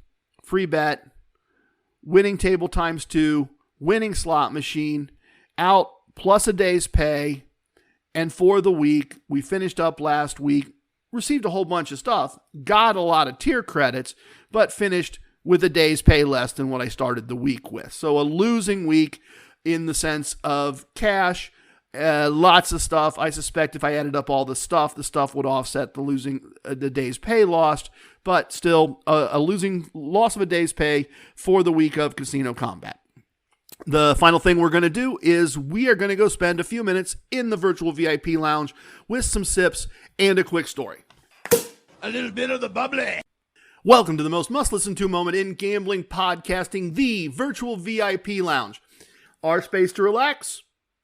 free bet, winning table times 2, winning slot machine, out plus a day's pay, and for the week, we finished up last week, received a whole bunch of stuff, got a lot of tier credits, but finished with a day's pay less than what I started the week with. So a losing week in the sense of cash, lots of stuff. I suspect if I added up all the stuff would offset the day's pay lost, but still a loss of a day's pay for the week of Casino Kombat. The final thing we're going to do is we are going to go spend a few minutes in the virtual VIP lounge with some sips and a quick story. A little bit of the bubbly. Welcome to the most must-listen-to moment in gambling podcasting, the virtual VIP lounge. Our space to relax,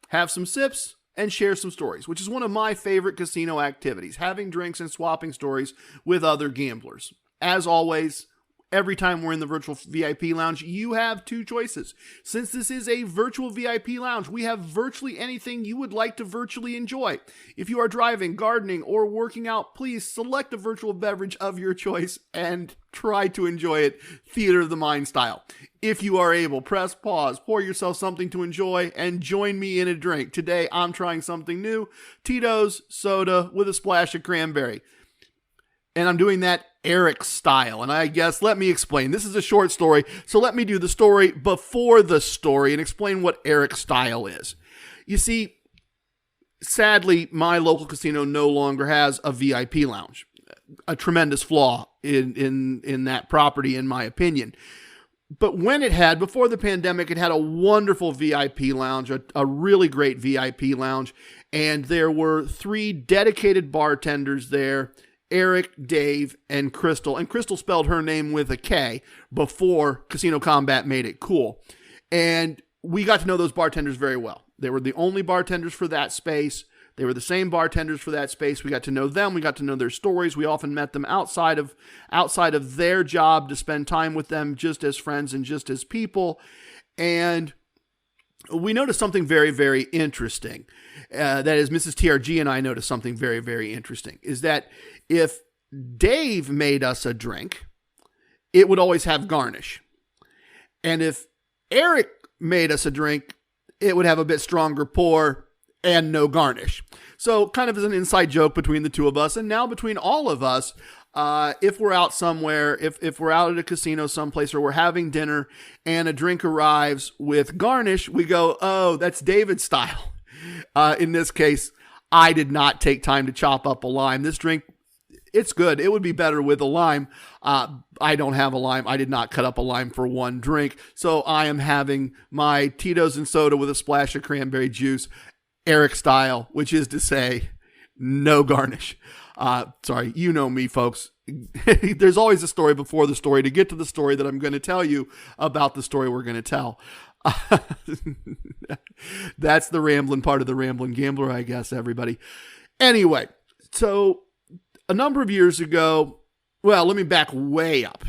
have some sips, and share some stories, which is one of my favorite casino activities, having drinks and swapping stories with other gamblers. As always, every time we're in the virtual VIP lounge, you have two choices. Since this is a virtual VIP lounge, we have virtually anything you would like to virtually enjoy. If you are driving, gardening, or working out, please select a virtual beverage of your choice and try to enjoy it theater of the mind style. If you are able, press pause, pour yourself something to enjoy, and join me in a drink. Today, I'm trying something new, Tito's soda with a splash of cranberry. And I'm doing that Eric style. And I guess, let me explain. This is a short story, so let me do the story before the story and explain what Eric style is. You see, sadly, my local casino no longer has a VIP lounge. A tremendous flaw in that property, in my opinion. But when it had, before the pandemic, it had a wonderful VIP lounge, a really great VIP lounge. And there were 3 dedicated bartenders there, Eric, Dave, and Crystal. And Crystal spelled her name with a K before Casino Kombat made it cool. And we got to know those bartenders very well. They were the only bartenders for that space. They were the same bartenders for that space. We got to know them. We got to know their stories. We often met them outside of their job to spend time with them just as friends and just as people. And we noticed something very, very interesting. That is, Mrs. TRG and I noticed something very, very interesting, is that if Dave made us a drink, it would always have garnish. And if Eric made us a drink, it would have a bit stronger pour and no garnish. So kind of as an inside joke between the two of us, and now between all of us, if we're out somewhere, if we're out at a casino someplace, or we're having dinner and a drink arrives with garnish, we go, oh, that's David's style. In this case, I did not take time to chop up a lime. This drink, it's good. It would be better with a lime. I don't have a lime. I did not cut up a lime for one drink. So I am having my Tito's and soda with a splash of cranberry juice, Eric style, which is to say, no garnish. Sorry, you know me, folks. There's always a story before the story to get to the story that I'm going to tell you about the story we're going to tell. That's the rambling part of the Ramblin Gambler, I guess, everybody. Anyway, so a number of years ago, well, let me back way up.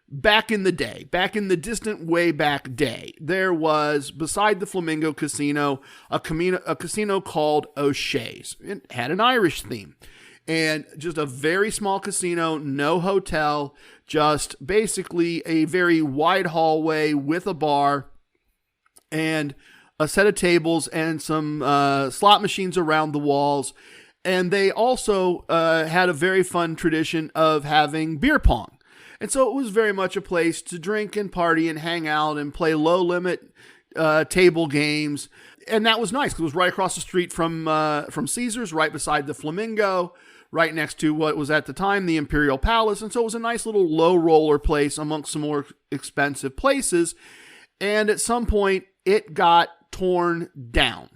Back in the day, back in the distant way back day, there was, beside the Flamingo Casino, a casino called O'Shea's. It had an Irish theme. And just a very small casino, no hotel, just basically a very wide hallway with a bar and a set of tables and some slot machines around the walls. And they also had a very fun tradition of having beer pong. And so it was very much a place to drink and party and hang out and play low-limit table games. And that was nice because it was right across the street from Caesars, right beside the Flamingo, right next to what was at the time the Imperial Palace. And so it was a nice little low-roller place amongst some more expensive places. And at some point, it got torn down.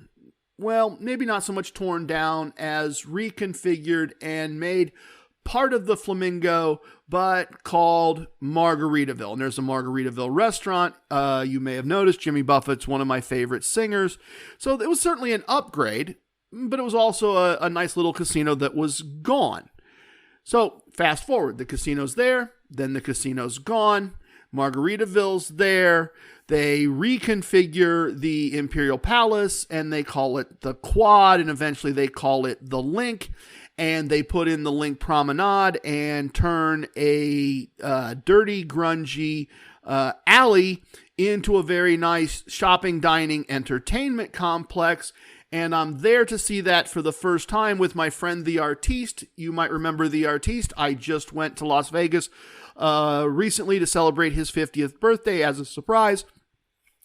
Well, maybe not so much torn down as reconfigured and made part of the Flamingo, but called Margaritaville. And there's a Margaritaville restaurant. You may have noticed Jimmy Buffett's one of my favorite singers. So it was certainly an upgrade, but it was also a nice little casino that was gone. So fast forward, the casino's there, then the casino's gone. Margaritaville's there. They reconfigure the Imperial Palace and they call it the Quad, and eventually they call it the Link. And they put in the Link Promenade and turn a dirty, grungy alley into a very nice shopping, dining, entertainment complex. And I'm there to see that for the first time with my friend, the Artiste. You might remember the Artiste. I just went to Las Vegas recently to celebrate his 50th birthday as a surprise.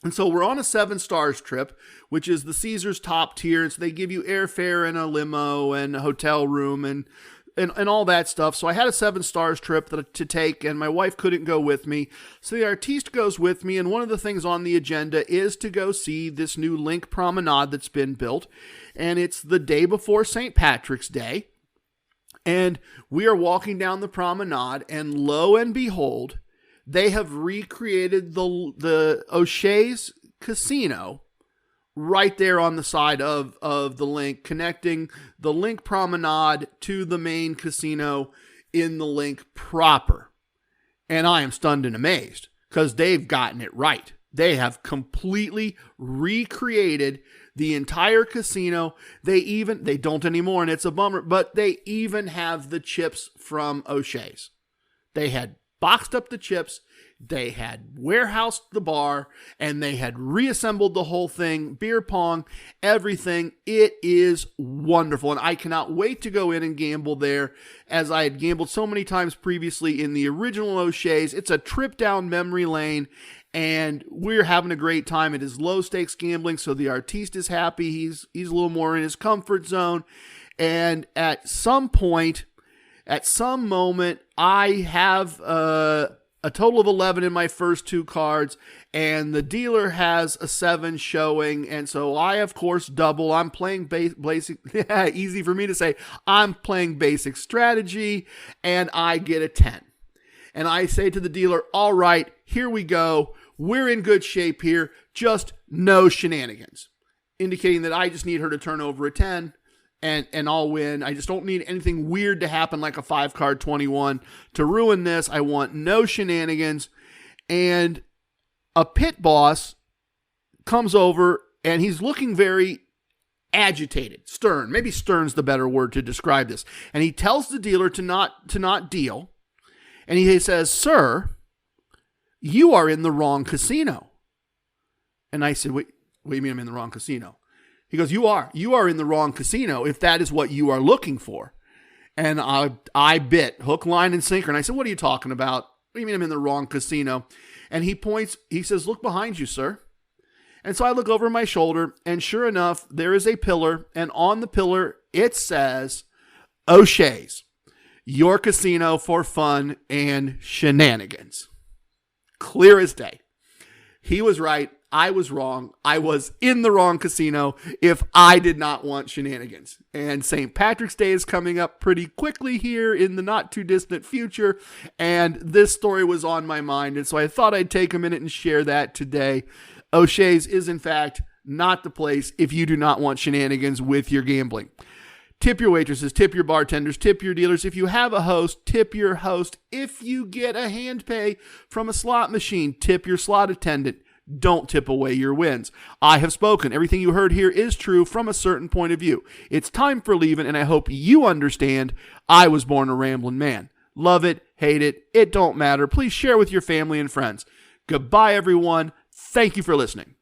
And so we're on a 7 stars trip, which is the Caesars top tier. And so they give you airfare and a limo and a hotel room and all that stuff. So I had a 7 stars trip to take, and my wife couldn't go with me. So the Artiste goes with me, and one of the things on the agenda is to go see this new Link Promenade that's been built. And it's the day before St. Patrick's Day. And we are walking down the promenade, and lo and behold, they have recreated the O'Shea's Casino right there on the side of the link, connecting the link promenade to the main casino in the link proper. And I am stunned and amazed because they've gotten it right. They have completely recreated the entire casino. They don't anymore, and it's a bummer, but they even have the chips from O'Shea's. They had boxed up the chips, they had warehoused the bar, and they had reassembled the whole thing, beer pong, everything. It is wonderful, and I cannot wait to go in and gamble there, as I had gambled so many times previously in the original O'Shea's. It's a trip down memory lane, and we're having a great time. It is low-stakes gambling, so the artiste is happy. He's a little more in his comfort zone, and at some point, at some moment, I have a total of 11 in my first two cards, and the dealer has a 7 showing, and so I, of course, double. I'm playing basic, easy for me to say, I'm playing basic strategy, and I get a 10. And I say to the dealer, all right, here we go. We're in good shape here, just no shenanigans, indicating that I just need her to turn over a 10. And I'll win. I just don't need anything weird to happen like a 5-card 21 to ruin this. I want no shenanigans. And a pit boss comes over and he's looking very agitated, stern. Maybe stern's the better word to describe this. And he tells the dealer to not deal. And he says, "Sir, you are in the wrong casino." And I said, What do you mean I'm in the wrong casino?" He goes, You are in the wrong casino if that is what you are looking for. And I bit hook, line, and sinker. And I said, "What are you talking about? What do you mean I'm in the wrong casino?" And he says, "Look behind you, sir." And so I look over my shoulder, and sure enough, there is a pillar. And on the pillar, it says, "O'Shea's, your casino for fun and shenanigans." Clear as day. He was right. I was wrong. I was in the wrong casino if I did not want shenanigans. And St. Patrick's Day is coming up pretty quickly here in the not too distant future. And this story was on my mind. And so I thought I'd take a minute and share that today. O'Shea's is in fact not the place if you do not want shenanigans with your gambling. Tip your waitresses, tip your bartenders, tip your dealers. If you have a host, tip your host. If you get a hand pay from a slot machine, tip your slot attendant. Don't tip away your wins. I have spoken. Everything you heard here is true from a certain point of view. It's time for leaving, and I hope you understand I was born a Ramblin' man. Love it, hate it, it don't matter. Please share with your family and friends. Goodbye, everyone. Thank you for listening.